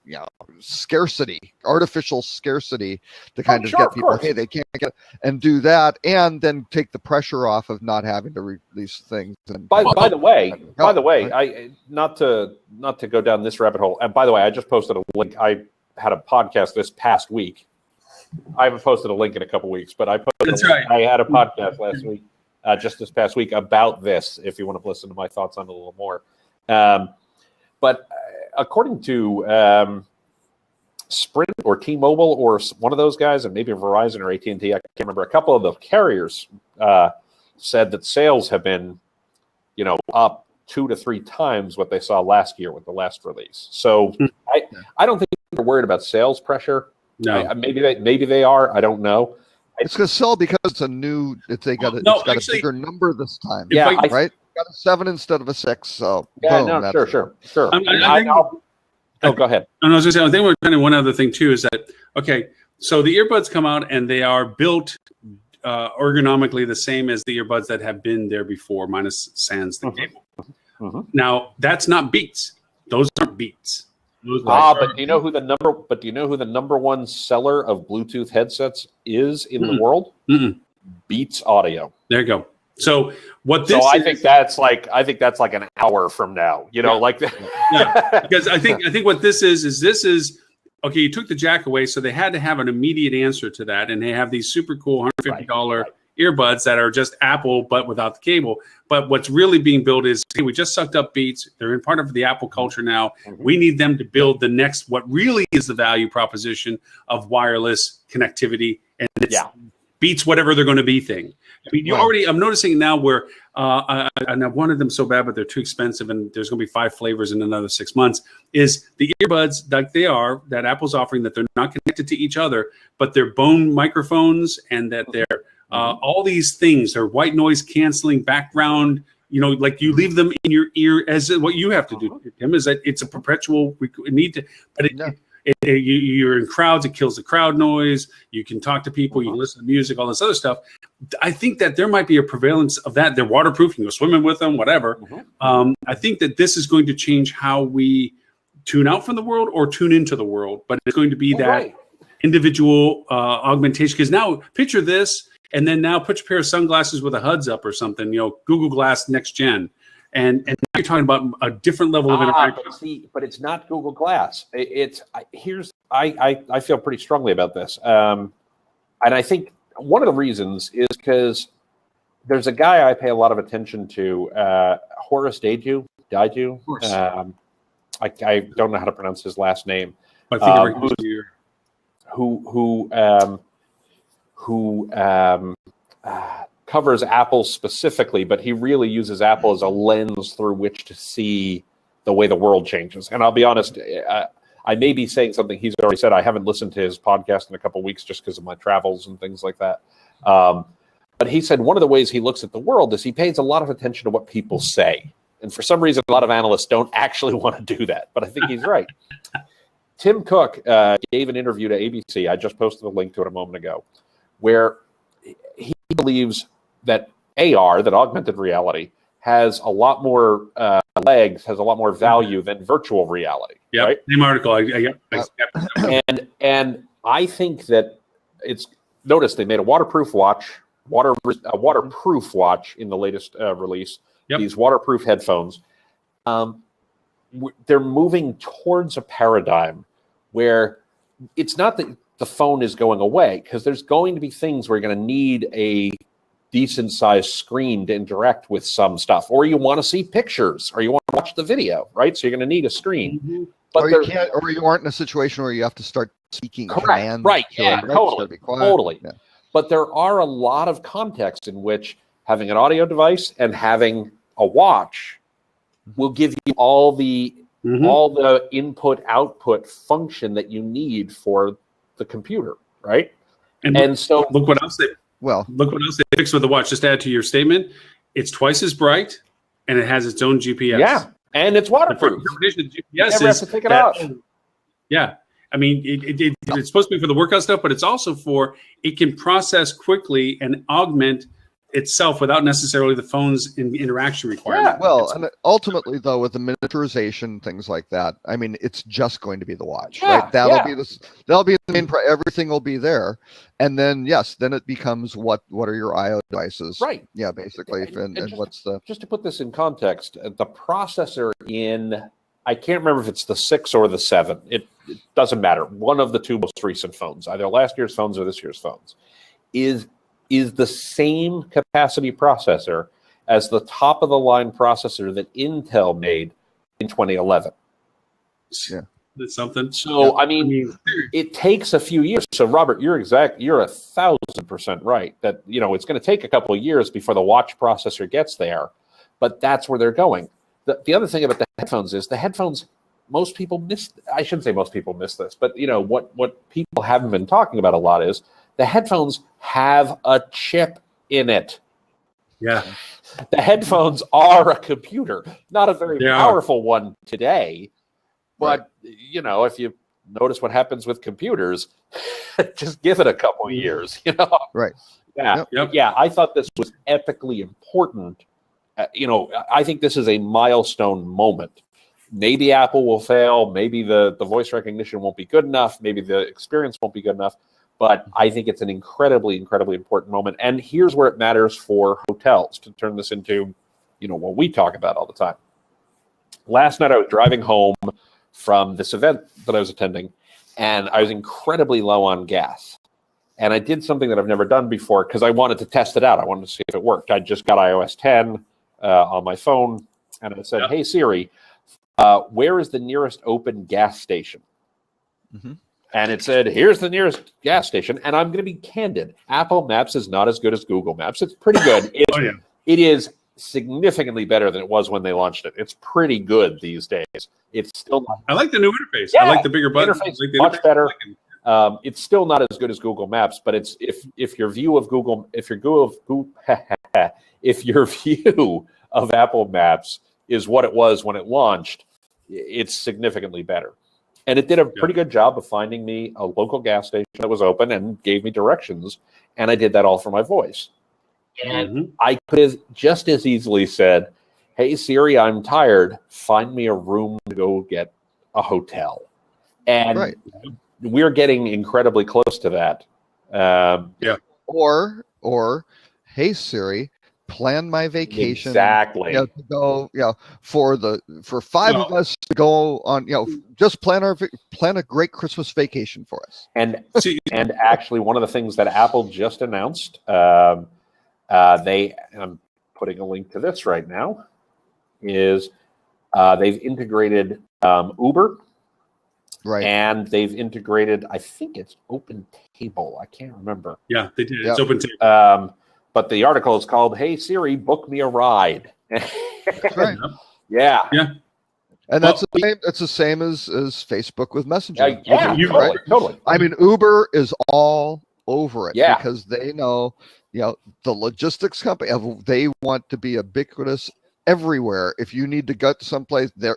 scarcity, artificial scarcity to kind of get people, hey, they can't get, and do that, and then take the pressure off of not having to release things. And by the way, I not to go down this rabbit hole. And by the way, I just posted a link. I had a podcast this past week. I haven't posted a link in a couple weeks, but I posted. I had a podcast last week. Just this past week about this, if you want to listen to my thoughts on it a little more. But according to Sprint or T-Mobile or one of those guys, and maybe Verizon or AT&T, I can't remember, a couple of the carriers said that sales have been, up 2 to 3 times what they saw last year with the last release. So I don't think they're worried about sales pressure. No, maybe they are. I don't know. It's going to sell because it's a new. They got a bigger number this time. Yeah, right. Got a 7 instead of a 6. So boom, sure. Go ahead. And I was going to say, I think kind of one other thing too is that so the earbuds come out and they are built ergonomically the same as the earbuds that have been there before, minus sans the cable. Now that's not Beats. Those aren't Beats. But do you know who the number one seller of Bluetooth headsets is in the world? Beats Audio. There you go. So I think that's like an hour from now. Because I think what this is okay. You took the jack away, so they had to have an immediate answer to that, and they have these super cool $150 earbuds that are just Apple but without the cable. But what's really being built is, we just sucked up Beats. They're in part of the Apple culture now. We need them to build the next, what really is the value proposition of wireless connectivity. And beats whatever they're going to be thing. I mean, I'm noticing now where, and I wanted them so bad, but they're too expensive, and there's going to be 5 flavors in another 6 months, is the earbuds like they are, that Apple's offering, that they're not connected to each other, but they're bone microphones, and that they're all these things. They're white noise canceling, background, like you leave them in your ear, as what you have to do, Tim, is that it's a perpetual need to, but you're in crowds, it kills the crowd noise, you can talk to people, you can listen to music, all this other stuff. I think that there might be a prevalence of that. They're waterproof, you can go swimming with them, whatever. I think that this is going to change how we tune out from the world or tune into the world, but it's going to be that individual augmentation. Because now, picture this, and then now put your pair of sunglasses with a HUDs up or something, Google Glass Next Gen. And now you're talking about a different level of interaction. But it's not Google Glass. I feel pretty strongly about this. And I think one of the reasons is because there's a guy I pay a lot of attention to, Horace Daidu. I don't know how to pronounce his last name. I think who covers Apple specifically, but he really uses Apple as a lens through which to see the way the world changes. And I'll be honest, I may be saying something he's already said. I haven't listened to his podcast in a couple of weeks just because of my travels and things like that. But he said one of the ways he looks at the world is he pays a lot of attention to what people say. And for some reason, a lot of analysts don't actually want to do that. But I think he's right. Tim Cook gave an interview to ABC. I just posted a link to it a moment ago, where he believes that AR, that augmented reality, has a lot more legs, has a lot more value than virtual reality. Yeah, right? Same article. And I think that notice they made a waterproof watch, waterproof watch in the latest release. Yep. These waterproof headphones. They're moving towards a paradigm where it's not that the phone is going away, because there's going to be things where you're going to need a decent sized screen to interact with some stuff, or you want to see pictures, or you want to watch the video, right? So you're going to need a screen. But or you aren't in a situation where you have to start speaking commands. Right. Yeah, totally. Totally. Yeah. But there are a lot of contexts in which having an audio device and having a watch will give you all the input output function that you need for the computer, right? And so look what else they fixed with the watch. Just to add to your statement, it's twice as bright, and it has its own GPS. Yeah, and it's waterproof. GPS you never have to take it off. Yeah, I mean, it's supposed to be for the workout stuff, but it's also it can process quickly and augment itself without necessarily the phone's interaction requirement. Yeah, well, and ultimately, though, with the miniaturization, things like that, I mean, it's just going to be the watch, right? That'll be the main. Everything will be there, and then then it becomes what are your IO devices, right? Yeah, basically, and what's the just to put this in context, the processor I can't remember if it's the 6 or the 7. It doesn't matter. One of the two most recent phones, either last year's phones or this year's phones, is the same capacity processor as the top of the line processor that Intel made in 2011. Yeah, that's something. So I mean, it takes a few years. So Robert, you're 1,000% right that it's going to take a couple of years before the watch processor gets there, but that's where they're going. The other thing about the headphones is the headphones. Most people miss. I shouldn't say most people miss this, but what people haven't been talking about a lot is the headphones have a chip in it. Yeah. The headphones are a computer, not a very powerful one today. But, if you notice what happens with computers, just give it a couple of years, Right. Yeah. Yep. Yeah. I thought this was epically important. I think this is a milestone moment. Maybe Apple will fail. Maybe the voice recognition won't be good enough. Maybe the experience won't be good enough. But I think it's an incredibly, incredibly important moment. And here's where it matters for hotels, to turn this into, what we talk about all the time. Last night I was driving home from this event that I was attending, and I was incredibly low on gas. And I did something that I've never done before because I wanted to test it out. I wanted to see if it worked. I just got iOS 10 on my phone, and I said, "Hey, Siri, where is the nearest open gas station?" Mm-hmm. and it said, here's the nearest gas station. And I'm going to be candid. Apple Maps is not as good as Google Maps. It's pretty good. It is significantly better than it was when they launched it. It's pretty good these days. It's still not. I like the new interface. Yeah, I like the bigger button. Interface, I like the much interface. better. It's still not as good as Google Maps, but it's if your view of Apple Maps is what it was when it launched, it's significantly better. And it did a pretty good job of finding me a local gas station that was open and gave me directions, and I did that all from my voice. And I could have just as easily said, "Hey Siri, I'm tired. Find me a room to go get a hotel." And we're getting incredibly close to that. Or, hey Siri, plan my vacation. Exactly. To go, for 5 of us to go on, just plan a great Christmas vacation for us. And actually, one of the things that Apple just announced, I'm putting a link to this right now, is they've integrated Uber. Right. And they've integrated, I think it's OpenTable. I can't remember. Yeah, they did. It's OpenTable. But the article is called, "Hey Siri, book me a ride." Right. Yeah. And that's the same as Facebook with Messenger. Totally. I mean, Uber is all over it because they know, the logistics company, they want to be ubiquitous everywhere. If you need to go to someplace, they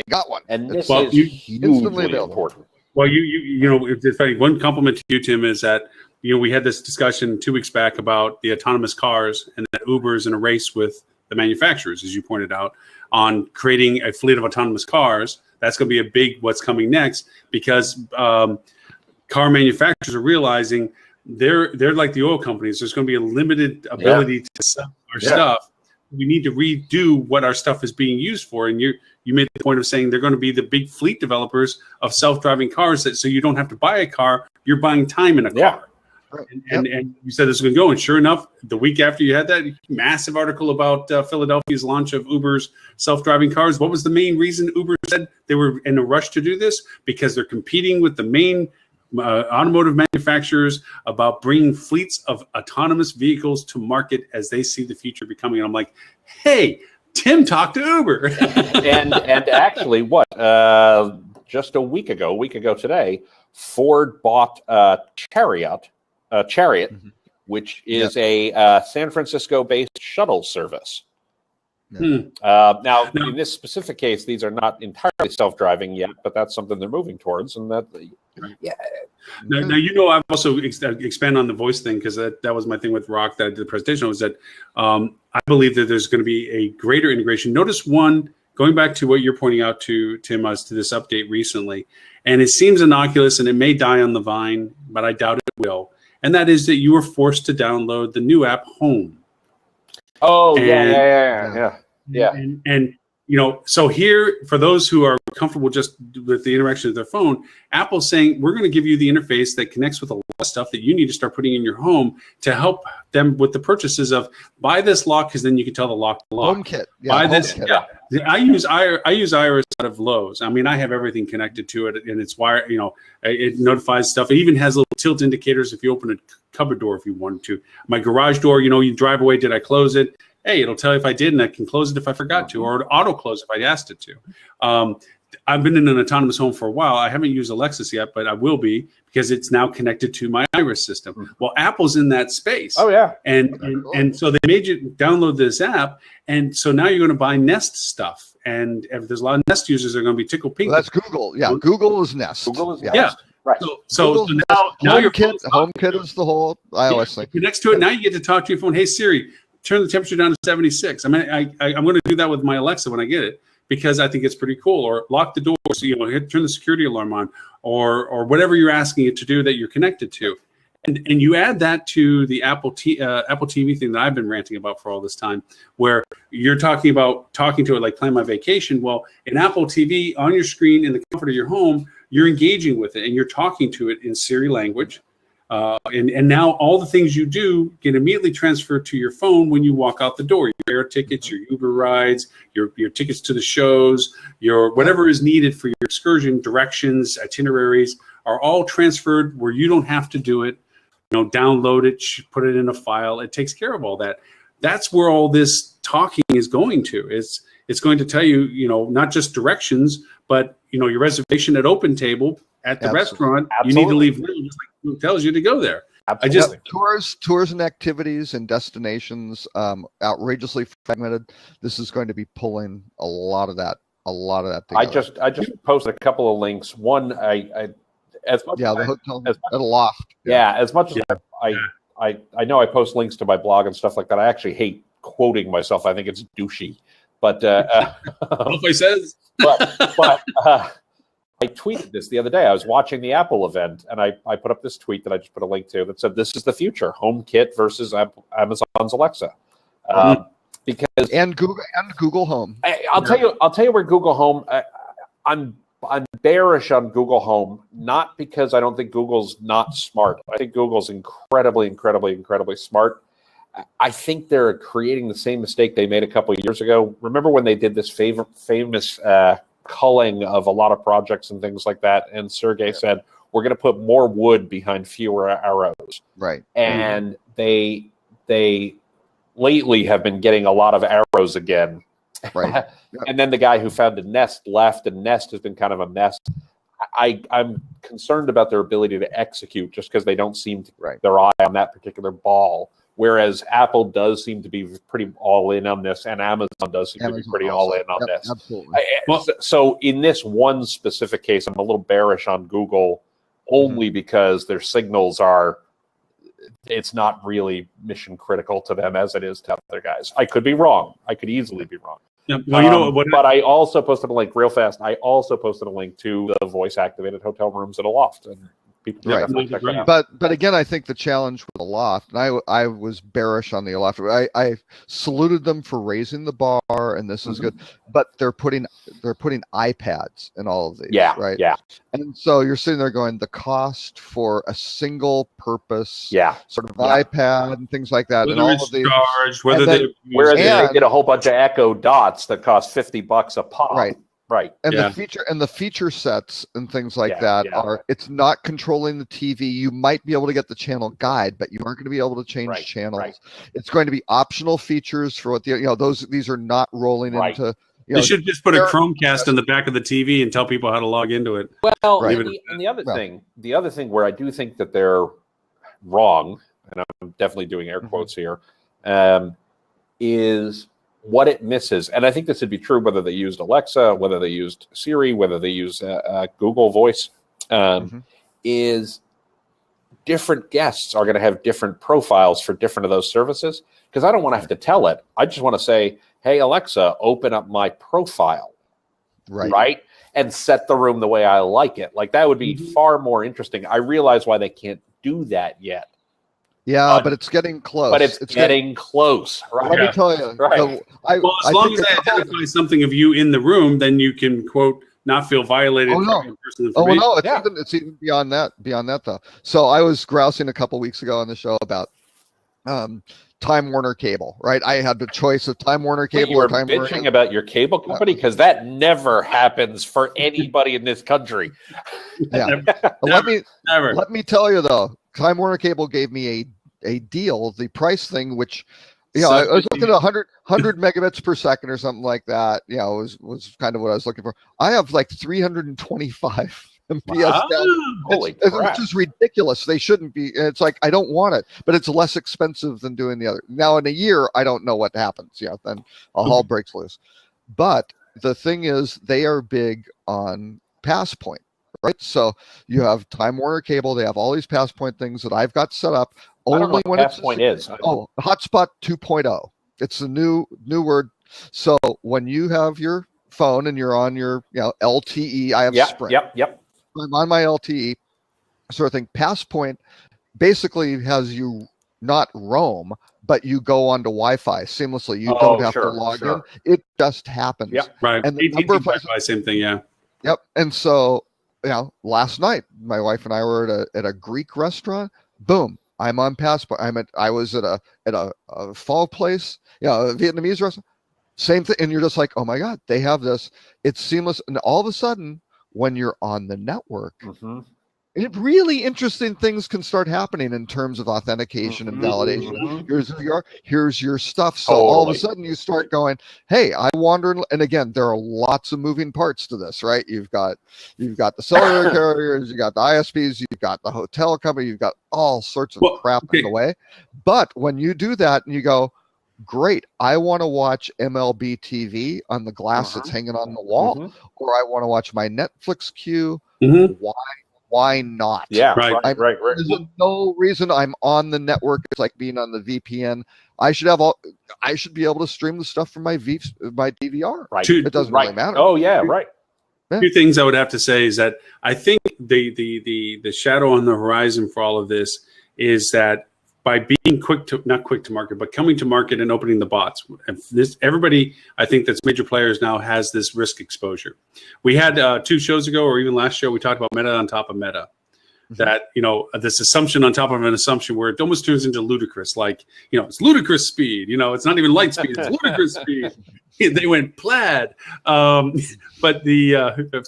got one. And this is hugely important. Well, it's funny. One compliment to you, Tim, is that we had this discussion 2 weeks back about the autonomous cars, and that Uber is in a race with the manufacturers, as you pointed out, on creating a fleet of autonomous cars. That's going to be a big what's coming next, because car manufacturers are realizing they're like the oil companies. There's going to be a limited ability to sell our stuff. We need to redo what our stuff is being used for. And you made the point of saying they're going to be the big fleet developers of self-driving cars, so you don't have to buy a car, you're buying time in a car. And you said this was going to go, and sure enough, the week after you had that massive article about Philadelphia's launch of Uber's self-driving cars, what was the main reason Uber said they were in a rush to do this? Because they're competing with the main automotive manufacturers about bringing fleets of autonomous vehicles to market as they see the future becoming. And I'm like, hey, Tim talked to Uber. and actually, just a week ago today, Ford bought Chariot, which is a San Francisco-based shuttle service. Now, in this specific case, these are not entirely self-driving yet, but that's something they're moving towards. And that, Now, I've also expand on the voice thing, because that was my thing with Rock that I did the presentation, was that I believe that there's going to be a greater integration. Notice one, going back to what you're pointing out to Tim, as to this update recently, and it seems innocuous and it may die on the vine, but I doubt it will. And that is that you were forced to download the new app Home. Oh, and, yeah. And so here, for those who are comfortable just with the interaction of their phone, Apple's saying, we're going to give you the interface that connects with a lot of stuff that you need to start putting in your home to help them with the purchases of buy this lock, because then you can tell the lock to lock. HomeKit. Buy this. Yeah. I use Iris out of Lowe's. I mean, I have everything connected to it, and it's wired. It notifies stuff. It even has little tilt indicators if you open a cupboard door if you wanted to. My garage door, you drive away. Did I close it? Hey, it'll tell you if I did, and I can close it if I forgot to, or auto close if I asked it to. I've been in an autonomous home for a while. I haven't used Alexis yet, but I will be, because it's now connected to my Iris system. Well, Apple's in that space. Oh, yeah. And so they made you download this app, and so now you're going to buy Nest stuff. And if there's a lot of Nest users, they're going to be tickled pink. Well, that's Google. Yeah, Google is Nest. Google is Nest. Yeah. Right. So now your HomeKit is the whole iOS thing. Next to it, now you get to talk to your phone. Hey Siri, turn the temperature down to 76. I mean, I'm going to do that with my Alexa when I get it, because I think it's pretty cool. Or lock the door, so turn the security alarm on, or whatever you're asking it to do that you're connected to. And you add that to the Apple TV thing that I've been ranting about for all this time, where you're talking to it like plan my vacation. Well, in Apple TV, on your screen in the comfort of your home, you're engaging with it and you're talking to it in Siri language. And now all the things you do get immediately transferred to your phone when you walk out the door. Your air tickets, your Uber rides, your tickets to the shows, your whatever is needed for your excursion, directions, itineraries, are all transferred where you don't have to do it. Download it, put it in a file. It takes care of all that. That's where all this talking is going to. It's going to tell you, not just directions, but your reservation at OpenTable at the restaurant. Absolutely. You need to leave now, just like it tells you to go there. Absolutely. Tours and activities and destinations, outrageously fragmented. This is going to be pulling a lot of that together. I just posted a couple of links. One, as much the hotel at a loft. As much as I know I post links to my blog and stuff like that. I actually hate quoting myself. I think it's douchey. But Hopefully says. but I tweeted this the other day. I was watching the Apple event, and I put up this tweet that I just put a link to that said, "This is the future: HomeKit versus Amazon's Alexa." Because Google Home. I'll tell you where Google Home. I'm bearish on Google Home, not because I don't think Google's not smart. I think Google's incredibly smart. I think they're creating the same mistake they made a couple of years ago. Remember when they did this famous culling of a lot of projects and things like that? And Sergey said, we're going to put more wood behind fewer arrows. Right. And they lately have been getting a lot of arrows again. Right. And then the guy who founded Nest left, and Nest has been kind of a mess. I'm concerned about their ability to execute just because they don't seem to keep their eye on that particular ball. Whereas Apple does seem to be pretty all in on this, and Amazon does seem to be pretty all in on this. Absolutely. So in this one specific case, I'm a little bearish on Google only because their signals it's not really mission critical to them as it is to other guys. I could be wrong. I could easily be wrong. Yeah, well, but I also posted a link real fast. I also posted a link to the voice-activated hotel rooms at a loft, and people can definitely check that out. But again, I think the challenge with the loft, and I was bearish on the loft. I saluted them for raising the bar, and this is good. But they're putting iPads in all of these. Yeah, right. Yeah. And so you're sitting there going, the cost for a single purpose sort of iPad and things like that, whether and all it's of these. charged, whereas they did a whole bunch of Echo Dots that cost $50 a pop. Right. And the feature sets and things like that it's not controlling the TV. You might be able to get the channel guide, but you aren't going to be able to change channels. Right. It's going to be optional features for what these are not rolling into. They should just put a Chromecast in the back of the TV and tell people how to log into it. Well, and the other thing where I do think that they're wrong, and I'm definitely doing air quotes here, is what it misses. And I think this would be true whether they used Alexa, whether they used Siri, whether they use Google Voice, is different guests are going to have different profiles for different of those services. Because I don't want to have to tell it. I just want to say, hey, Alexa, open up my profile. Right? And set the room the way I like it. Like, that would be far more interesting. I realize why they can't do that yet. Yeah, but it's getting close. But it's getting close. Right? Let me tell you. As long as they identify something of you in the room, then you can, quote, not feel violated. It's even beyond that. Though. So I was grousing a couple weeks ago on the show about Time Warner Cable, right? I had the choice of Time Warner Cable or Time Warner. Bitching about your cable company, because that never happens for anybody in this country. Yeah. Let me tell you though, Time Warner Cable gave me a deal, the price thing, which I was looking at 100 megabits per second or something like that. Was kind of what I was looking for. I have like 325 MPS down. Holy crap. Which is ridiculous. They shouldn't be. It's like, I don't want it, but it's less expensive than doing the other. Now in a year, I don't know what happens. Then a hall breaks loose. But the thing is, they are big on PassPoint, right? So you have Time Warner Cable. They have all these PassPoint things that I've got set up. Only when PassPoint is. Hotspot 2.0. It's the new word. So when you have your phone and you're on your LTE, I have Sprint. Yep. I'm on my LTE sort of thing. PassPoint basically has you not roam, but you go onto Wi-Fi seamlessly. You don't have to log in. It just happens. Yep. Right. And the number of Wi-Fi, same thing. Yeah. Yep. And so, last night my wife and I were at a Greek restaurant. Boom. I'm on PassPoint. I was at a Pho place, a Vietnamese restaurant. Same thing. And you're just like, oh my God, they have this. It's seamless. And all of a sudden, when you're on the network, really interesting things can start happening in terms of authentication and validation. Mhm. Here's who you are. Here's your stuff. So all of a Totally. sudden you start going, hey, I wander. And again, there are lots of moving parts to this, right? You've got the cellular carriers, you got the ISPs, you've got the hotel company, you've got all sorts of crap in the way. But when you do that and you go, great, I want to watch MLB TV on the glass that's hanging on the wall, or I want to watch my Netflix queue. Why not? Yeah, Right. right. There's no reason I'm on the network. It's like being on the VPN. I should be able to stream the stuff from my DVR. Right. It doesn't really matter. Oh yeah, right. Two things I would have to say is that I think the shadow on the horizon for all of this is that by being not quick to market, but coming to market and opening the bots, and everybody, I think that's major players now has this risk exposure. We had 2 shows ago, or even last show, we talked about meta on top of meta. That, this assumption on top of an assumption where it almost turns into ludicrous, like, it's ludicrous speed, it's not even light speed, it's ludicrous speed. They went plaid. But the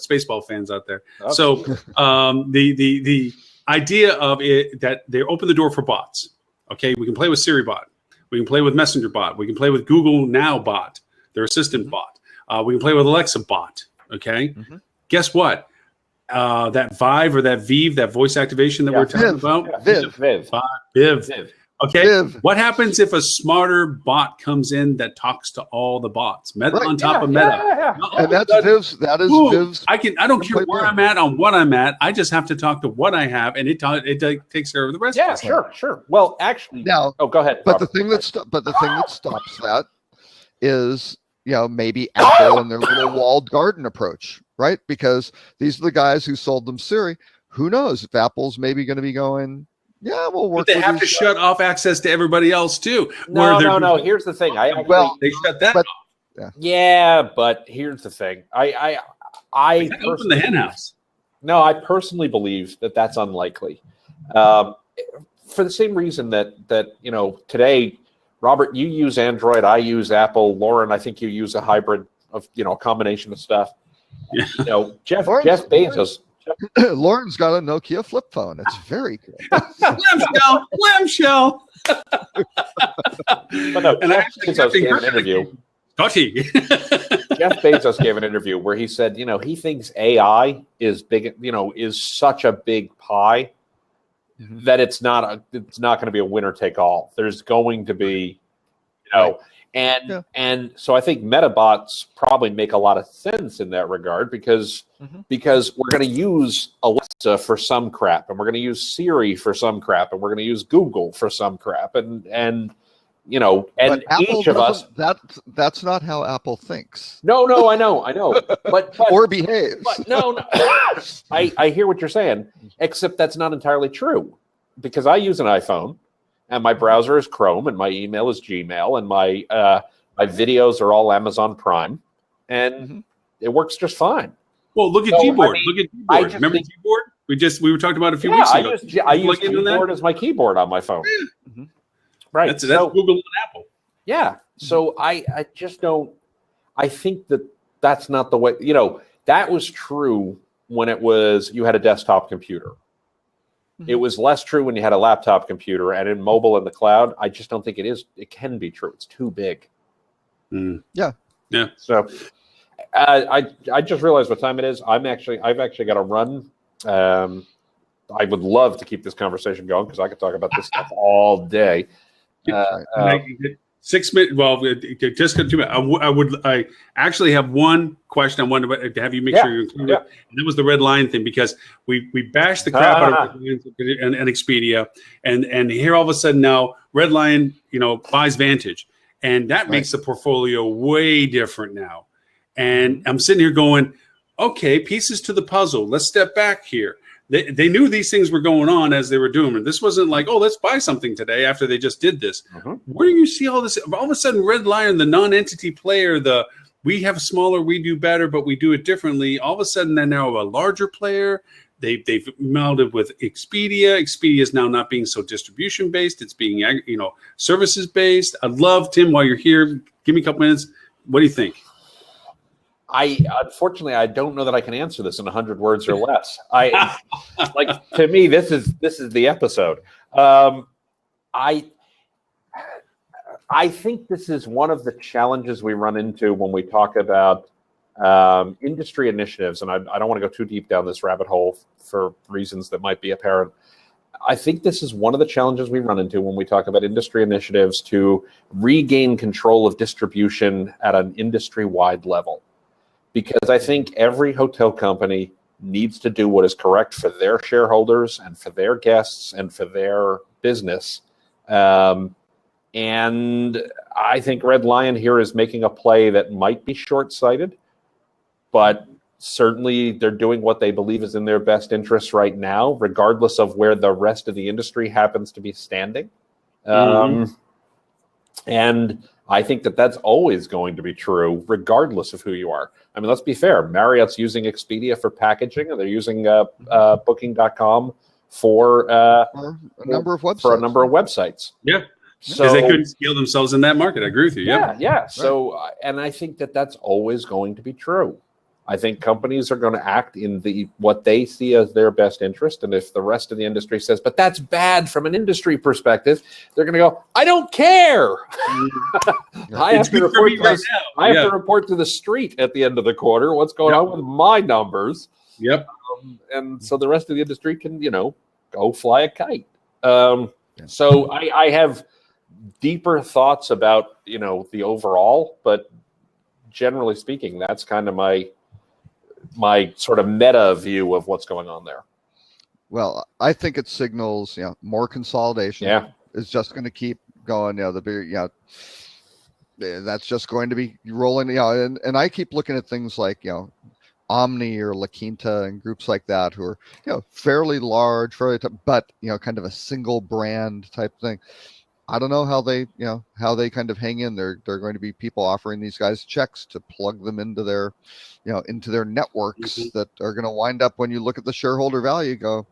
Spaceball fans out there. So the idea of it, that they open the door for bots. Okay, we can play with Siri bot. We can play with Messenger bot. We can play with Google Now bot, their assistant bot. We can play with Alexa bot. Okay, guess what? That Vive or that Vive, that voice activation that we're talking about. Viv. Okay, Viv. What happens if a smarter bot comes in that talks to all the bots? Meta on top of meta. And that's Viv's. That is Viv's. I don't care where I'm at on what I'm at. I just have to talk to what I have, and it takes care of the rest. Yeah, sure. Well, actually, now, go ahead. But Robert. the thing that stops that is, maybe Apple and their little walled garden approach, right? Because these are the guys who sold them Siri. Who knows if Apple's maybe going to be going, yeah, we'll work. But they have to shut off access to everybody else too. No. Here's the thing. They shut that off. Yeah, but here's the thing. I open the henhouse. No, I personally believe that that's unlikely. For the same reason that today, Robert, you use Android, I use Apple. Lauren, I think you use a hybrid of a combination of stuff. Yeah. Jeff Bezos. Lauren's got a Nokia flip phone. It's very good. Clamshell. But no, Jeff Bezos gave an interview. Jeff Bezos gave an interview where he said, he thinks AI is big, is such a big pie that it's not going to be a winner take all. There's going to be, and so I think Metabots probably make a lot of sense in that regard because we're going to use Alexa for some crap, and we're going to use Siri for some crap, and we're going to use Google for some crap, and but each of us. That's not how Apple thinks. No, I know, but or behaves. But no. I hear what you're saying, except that's not entirely true, because I use an iPhone. And my browser is Chrome, and my email is Gmail, and my videos are all Amazon Prime, and it works just fine. Well, look at Gboard. Look at Gboard. Remember Gboard? We were talking about it a few weeks ago. I use Gboard as my keyboard on my phone. Yeah. Right. That's Google and Apple. Yeah. So I just don't. I think that's not the way. That was true when you had a desktop computer. It was less true when you had a laptop computer, and in mobile and the cloud, I just don't think it is. It can be true. It's too big. Yeah. So, I just realized what time it is. I've actually got to run. I would love to keep this conversation going because I could talk about this stuff all day. 6 minutes. Well, just 2 minutes. I actually have one question I wanted to have you make sure you include it. And that was the Red Lion thing, because we bashed the crap out of and Expedia, and here all of a sudden now Red Lion, buys Vantage, and that makes the portfolio way different now. And I'm sitting here going, okay, pieces to the puzzle. Let's step back here. They knew these things were going on as they were doing it. This wasn't like, oh, let's buy something today after they just did this. Where do you see all this? All of a sudden, Red Lion, the non-entity player, we have smaller, we do better, but we do it differently. All of a sudden, they're now a larger player. They've melded with Expedia. Expedia is now not being so distribution-based. It's being, services-based. I'd love, Tim, while you're here, give me a couple minutes. What do you think? Unfortunately, I don't know that I can answer this in 100 words or less. To me, this is the episode. I think this is one of the challenges we run into when we talk about industry initiatives, and I don't want to go too deep down this rabbit hole for reasons that might be apparent. I think this is one of the challenges we run into when we talk about industry initiatives to regain control of distribution at an industry-wide level. Because I think every hotel company needs to do what is correct for their shareholders and for their guests and for their business. And I think Red Lion here is making a play that might be short-sighted, but certainly they're doing what they believe is in their best interest right now, regardless of where the rest of the industry happens to be standing. And I think that that's always going to be true, regardless of who you are. I mean, let's be fair. Marriott's using Expedia for packaging, and they're using Booking.com for a number of websites. Yeah. So because they couldn't scale themselves in that market. I agree with you. Yeah. Right. So, and I think that that's always going to be true. I think companies are going to act in what they see as their best interest. And if the rest of the industry says, but that's bad from an industry perspective, they're going to go, I don't care. I have to report to the street at the end of the quarter what's going on with my numbers. Yep. And so the rest of the industry can, go fly a kite. So I have deeper thoughts about, the overall, but generally speaking, that's kind of my sort of meta view of what's going on there. Well, I think it signals, more consolidation. Yeah, is just going to keep going. The bigger, that's just going to be rolling. And I keep looking at things like, Omni or La Quinta and groups like that who are, fairly large, but kind of a single brand type thing. I don't know how they kind of hang in. They're going to be people offering these guys checks to plug them into their, into their networks that are going to wind up, when you look at the shareholder value, go,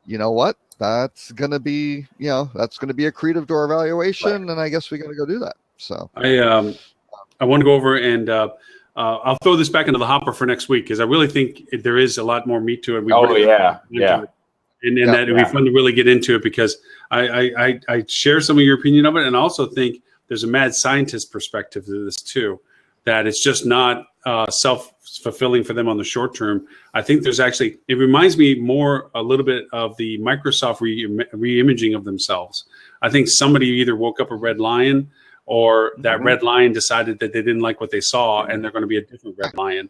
you know what? That's going to be, accretive to our valuation, right. And I guess we got to go do that. So I want to go over and I'll throw this back into the hopper for next week, because I really think there is a lot more meat to it. And that it'd be fun to really get into it, because I share some of your opinion of it, and also think there's a mad scientist perspective to this too, that it's just not self-fulfilling for them on the short term. I think there's actually, it reminds me more a little bit of the Microsoft re-imaging of themselves. I think somebody either woke up a Red Lion, or that Red Lion decided that they didn't like what they saw, and they're going to be a different Red Lion.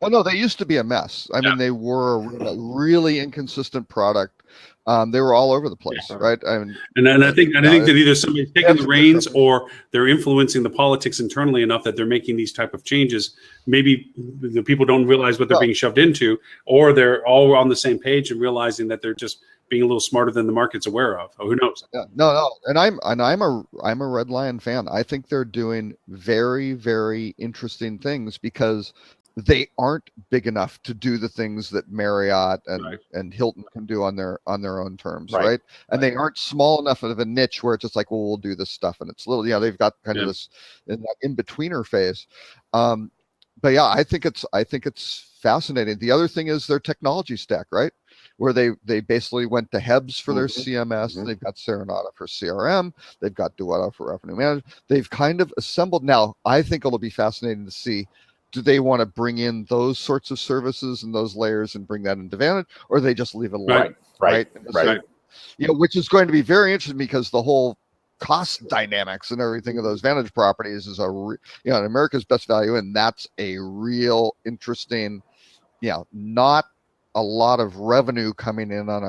Well, no, they used to be a mess. I mean, they were a really inconsistent product. They were all over the place, right? And I think that either somebody's taking the reins, or they're influencing the politics internally enough that they're making these type of changes. Maybe the people don't realize what they're being shoved into, or they're all on the same page and realizing that they're just being a little smarter than the market's aware of. Oh, who knows? Yeah, no. And I'm a Red Lion fan. I think they're doing very, very interesting things, because they aren't big enough to do the things that Marriott and Hilton can do on their own terms, right? And they aren't small enough of a niche where it's just like, well, we'll do this stuff, and it's little, they've got kind of this in-betweener phase. But yeah, I think it's fascinating. The other thing is their technology stack, right? Where they basically went to Hebs for their CMS, they've got Serenata for CRM, they've got Duetto for revenue management. They've kind of assembled. Now, I think it'll be fascinating to see, do they want to bring in those sorts of services and those layers and bring that into Vantage, or they just leave it alone? Right. Which is going to be very interesting, because the whole cost dynamics and everything of those Vantage properties is America's Best Value, and that's a real interesting, not a lot of revenue coming in on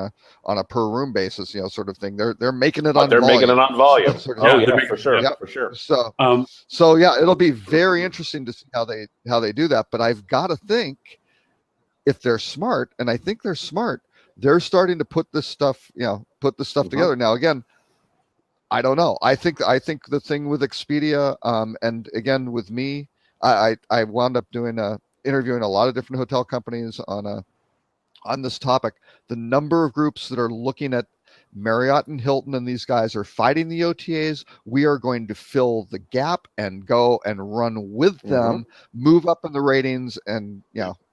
a per room basis, sort of thing. They're making it on. They're volume. making it on volume. For sure. For sure. So it'll be very interesting to see how they do that. But I've got to think, if they're smart, and I think they're smart, they're starting to put this stuff together. Now, again, I don't know. I think the thing with Expedia, and again with me, I wound up interviewing a lot of different hotel companies on this topic. The number of groups that are looking at Marriott and Hilton and these guys are fighting the OTAs. We are going to fill the gap and go and run with them, move up in the ratings and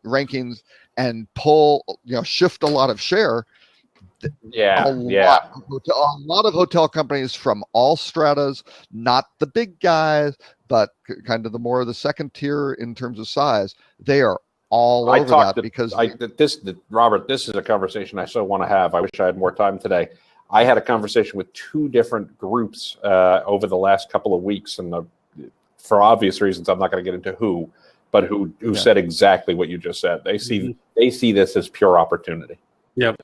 rankings, and pull, shift a lot of share. A lot of hotel companies from all stratas, not the big guys, but kind of the more of the second tier in terms of size. They are all over that because Robert, this is a conversation I so want to have. I wish I had more time today. I had a conversation with two different groups over the last couple of weeks, and for obvious reasons, I'm not going to get into who, but who said exactly what you just said. They see this as pure opportunity. Yep.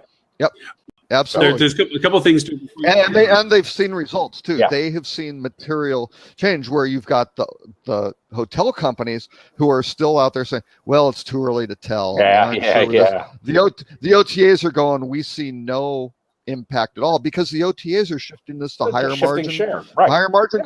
Absolutely. There's a couple of things too. And they've seen results too. Yeah. They have seen material change where you've got the hotel companies who are still out there saying, well, it's too early to tell. The OTAs are going, we see no impact at all because the OTAs are shifting this to higher margin share. Right. Higher margin.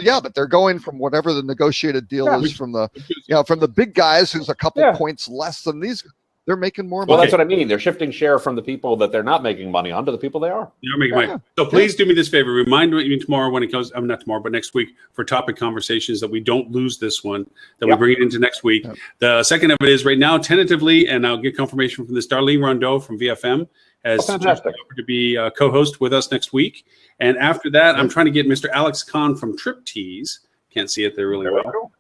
Yeah. But they're going from whatever the negotiated deal is from the big guys who's a couple points less than these. They're making more money. Well, that's what I mean. They're shifting share from the people that they're not making money on to the people they are. They're making money. So please do me this favor. Remind me tomorrow when it goes, not tomorrow, but next week for topic conversations that we don't lose this one, that we bring it into next week. The second of it is right now, tentatively, and I'll get confirmation from this, Darlene Rondeau from VFM has offered to be a co-host with us next week. And after that, I'm trying to get Mr. Alex Kahn from TripTease. Can't see it there really well.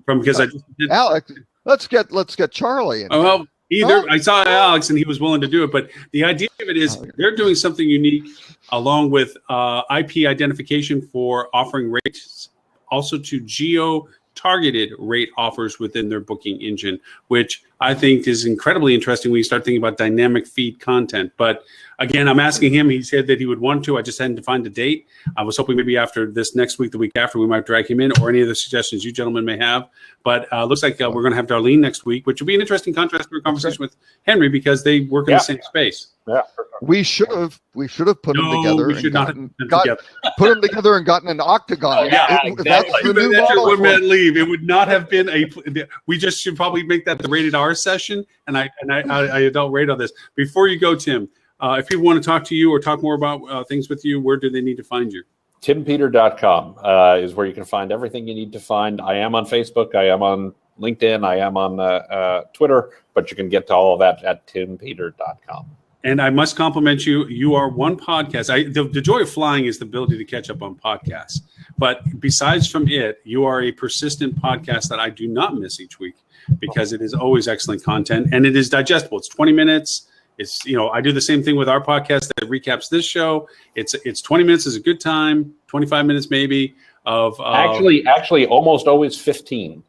Because I just did. Alex, let's get Charlie in. Oh, well, I saw Alex and he was willing to do it, but the idea of it is they're doing something unique along with IP identification for offering rates, also to geo-targeted rate offers within their booking engine, which I think is incredibly interesting when you start thinking about dynamic feed content. But again, I'm asking him. He said that he would want to. I just hadn't defined a date. I was hoping maybe after this next week, the week after, we might drag him in, or any of the suggestions you gentlemen may have. But looks like we're going to have Darlene next week, which will be an interesting contrast to a conversation with Henry because they work in the same space. Yeah. We should have put them together. We should not have put them together. Put them together and gotten an octagon. Exactly. That's your one-man leave. It would not have been we just should probably make that the rated R session, and I adult rate on this. Before you go, Tim, if people want to talk to you or talk more about things with you, where do they need to find you? TimPeter.com is where you can find everything you need to find. I am on Facebook. I am on LinkedIn. I am on Twitter, but you can get to all of that at TimPeter.com. And I must compliment you. You are one podcast. The joy of flying is the ability to catch up on podcasts. But besides from it, you are a persistent podcast that I do not miss each week because it is always excellent content and it is digestible. It's 20 minutes. It's, I do the same thing with our podcast that recaps this show. It's 20 minutes is a good time, 25 minutes maybe of actually almost always 15.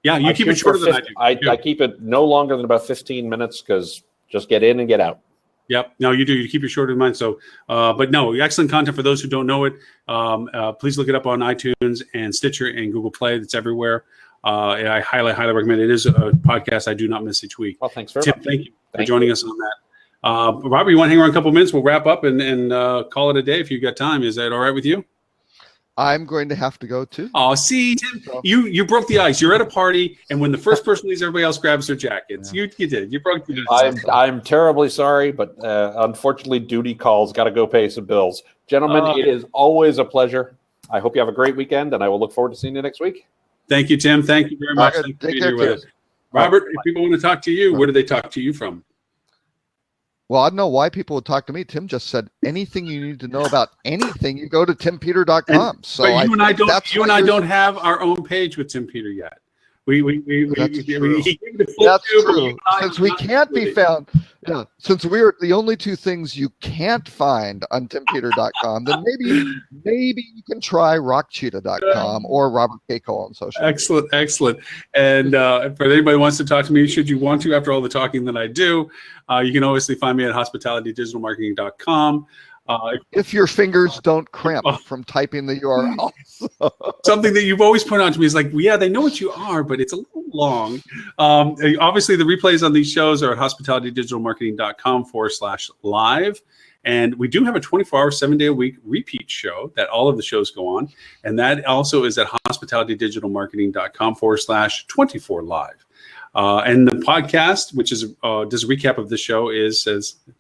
Yeah, you keep it shorter than I do. I keep it no longer than about 15 minutes because just get in and get out. Yep. No, you do. You keep it shorter than mine. So, but no, excellent content for those who don't know it. Please look it up on iTunes and Stitcher and Google Play. It's everywhere. I highly recommend it. It is a podcast I do not miss each week. Well, thanks very much. Thank you for joining us on that. Robert, you want to hang around a couple minutes? We'll wrap up and call it a day if you've got time. Is that all right with you? I'm going to have to go too. Oh, see, Tim, you broke the ice. You're at a party, and when the first person leaves, everybody else grabs their jackets. Yeah. You did. You broke the ice. I'm terribly sorry, but unfortunately, duty calls. Got to go pay some bills. Gentlemen, it is always a pleasure. I hope you have a great weekend, and I will look forward to seeing you next week. Thank you, Tim. Thank you very much. Thank you for being here with us. Robert, if people want to talk to you, where do they talk to you from? Well, I don't know why people would talk to me. Tim just said anything you need to know about anything, you go to timpeter.com. So you and I don't have our own page with Tim Peter yet. He gave the full That's true. Since we can't be found, since we're the only two things you can't find on timpeter.com, then maybe you can try rockcheetah.com or Robert K. Cole on social media. Excellent. And if anybody wants to talk to me, should you want to, after all the talking that I do, you can obviously find me at hospitalitydigitalmarketing.com. If your fingers don't cramp from typing the URL. Something that you've always pointed out to me is like, they know what you are, but it's a little long. Obviously, the replays on these shows are at hospitalitydigitalmarketing.com/live. And we do have a 24-hour, 7-day-a-week repeat show that all of the shows go on. And that also is at hospitalitydigitalmarketing.com/24live. And the podcast, which is just a recap of the show, is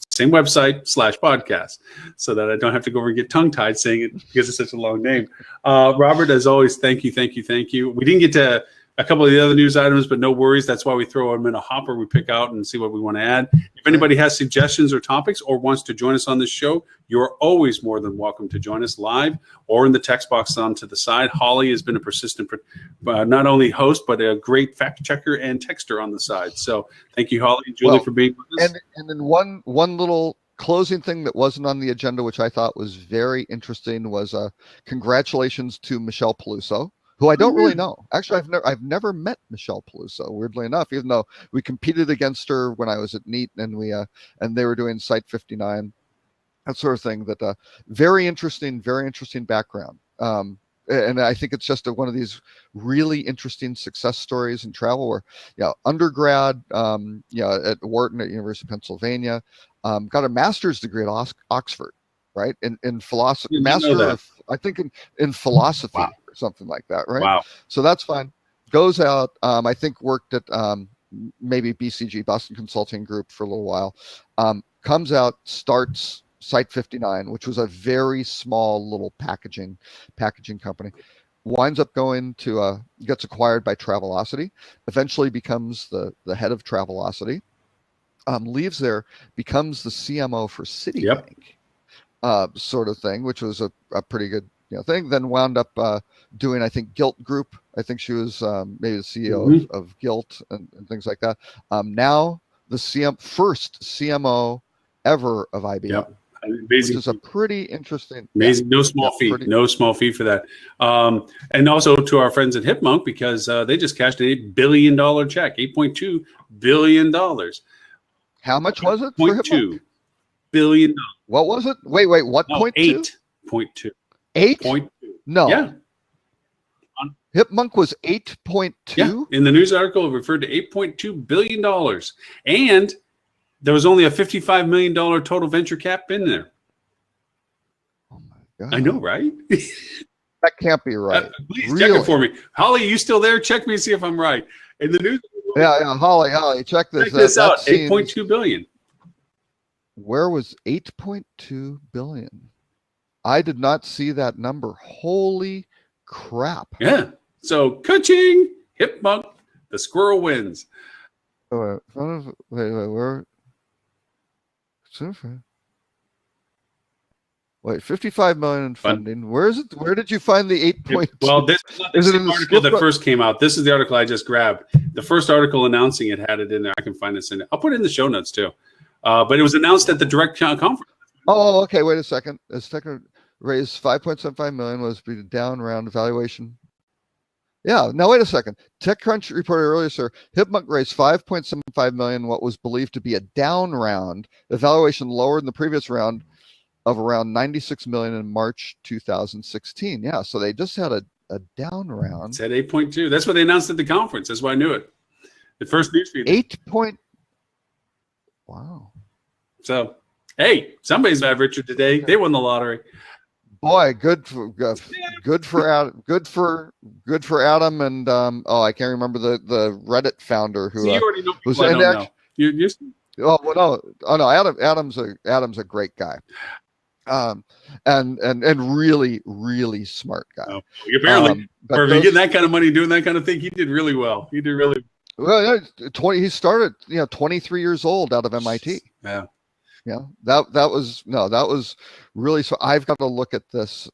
same website /podcast, so that I don't have to go over and get tongue-tied saying it because it's such a long name. Robert, as always, thank you. We didn't get to a couple of the other news items, but no worries. That's why we throw them in a hopper. We pick out and see what we want to add. If anybody has suggestions or topics or wants to join us on this show, you're always more than welcome to join us live or in the text box on to the side. Holly has been a persistent, not only host, but a great fact checker and texter on the side. So thank you, Holly and Julie, for being with us. And then one little closing thing that wasn't on the agenda, which I thought was very interesting, was congratulations to Michelle Peluso, who I don't really know. Actually, I've never met Michelle Peluso, weirdly enough, even though we competed against her when I was at NEAT, and and they were doing Site 59, that sort of thing. That very interesting background. And I think it's just one of these really interesting success stories in travel where, undergrad, at Wharton at University of Pennsylvania, got a master's degree at Oxford, right? In philosophy, I think in philosophy. Wow. Something like that, right? Wow. So that's fine. Goes out, I think worked at maybe BCG, Boston Consulting Group, for a little while. Comes out, starts Site 59, which was a very small little packaging company. Winds up going to, gets acquired by Travelocity, eventually becomes the head of Travelocity, leaves there, becomes the CMO for Citibank, sort of thing, which was a pretty good thing. Then wound up doing, I think, Gilt Group. I think she was maybe the CEO of Gilt and things like that. Now the first CMO ever of IBM. Yep. Amazing. Which is a pretty interesting. Amazing. No small fee. No small fee for that. And also to our friends at Hipmunk, because they just cashed an $8 billion check, $8.2 billion. How much was it for Hipmunk? $8.2 billion. What was it? Wait, what? No, 8.2? 8.2. 8? No. Yeah. Hipmunk was 8.2? Yeah. In the news article, it referred to $8.2 billion. And there was only a $55 million total venture cap in there. Oh my God. I know, right? That can't be right. Please check it for me. Holly, you still there? Check me and see if I'm right. In the news. Yeah, Holly, check this. Check this out. $8.2 billion. Where was 8.2 billion? I did not see that number. Holy crap. Yeah. So, ka-ching, Hipmunk, the squirrel wins. Wait, where? Wait, 55 million in funding. Where is it? Where did you find the 8.2? Well, this is the article that first came out. This is the article I just grabbed. The first article announcing it had it in there. I can find this in it. I'll put it in the show notes too. But it was announced at the Direct conference. Oh, okay. Wait a second. A second raised 5.75 million, was be down round valuation. Yeah. Now wait a second. TechCrunch reported earlier, sir, Hipmunk raised 5.75 million, what was believed to be a down round. The valuation lower than the previous round of around 96 million in March 2016. Yeah. So they just had a down round. It said 8.2. That's what they announced at the conference. That's why I knew it. The first news feed. 8 point. Wow. So, hey, somebody's mad, Richard, today. They won the lottery. Boy, good for Adam and I can't remember the Reddit founder who you already know was I don't know. You're Adam's a great guy, and really smart guy. Oh, apparently, for getting that kind of money doing that kind of thing, he did really well. He did really well. He started 23 years old out of MIT. Yeah. Yeah, that was really. So I've got to look at this.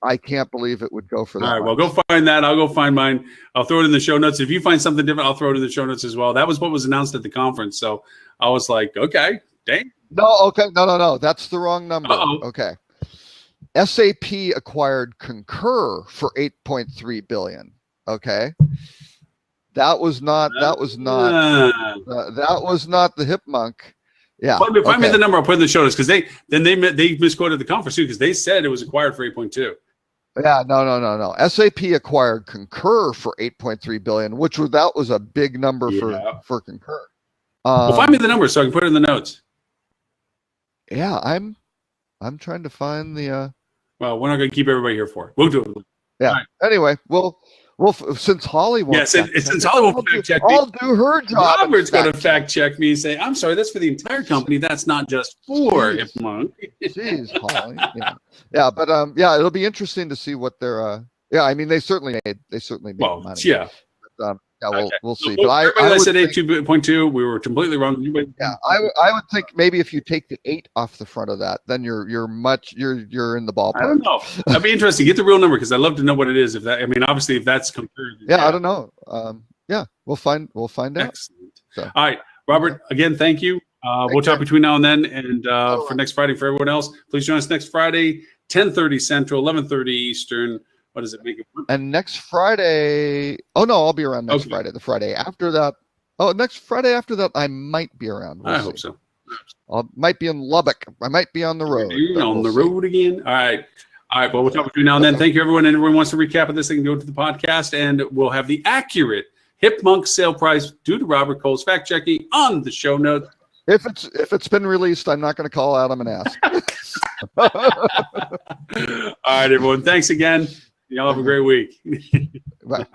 I can't believe it would go for that. All right, well, go find that. I'll go find mine. I'll throw it in the show notes. If you find something different, I'll throw it in the show notes as well. That was what was announced at the conference. So I was like, okay, dang. No, that's the wrong number. Uh-oh. Okay. SAP acquired Concur for 8.3 billion. Okay. That was not the Hipmunk. Yeah. Find me the number. I'll put in the show notes because they misquoted the conference too because they said it was acquired for 8.2. Yeah, no. SAP acquired Concur for 8.3 billion, that was a big number for Concur. Well, find me the number so I can put it in the notes. Yeah, I'm trying to find the. Well, we're not going to keep everybody here for it. We'll do it. Yeah. Right. Anyway, we'll Well, since Holly won't, Yes, since Holly won't fact check me, I'll do her job. Robert's going to fact check me and say, "I'm sorry, that's for the entire company. That's not just for Hipmunk." Jeez, Holly. Yeah, but yeah, it'll be interesting to see what their yeah. I mean, they certainly made money. Yeah. But, yeah, we'll see. Well, But I would said think, 8.2. We were completely wrong. yeah, I would think maybe if you take the 8 off the front of that, then you're in the ballpark. I don't know. That'd be interesting. Get the real number because I'd love to know what it is. If that, I mean, obviously, if that's compared. Yeah, I don't know. Yeah, we'll find out. Excellent. So. All right, Robert. Again, thank you. We'll talk between now and then, and for next Friday, for everyone else, please join us next Friday, 10:30 Central, 11:30 Eastern. What does it make it? And next Friday, oh no, I'll be around next Friday. The Friday after that, next Friday after that, I might be around. I hope so. I might be in Lubbock. I might be on the road. On the road again. All right. Well, we'll talk between now and then. Thank you, everyone. And everyone wants to recap of this, they can go to the podcast, and we'll have the accurate Hipmunk sale price due to Robert Cole's fact checking on the show notes. If it's been released, I'm not going to call Adam and ask. All right, everyone. Thanks again. Y'all have a great week. Bye.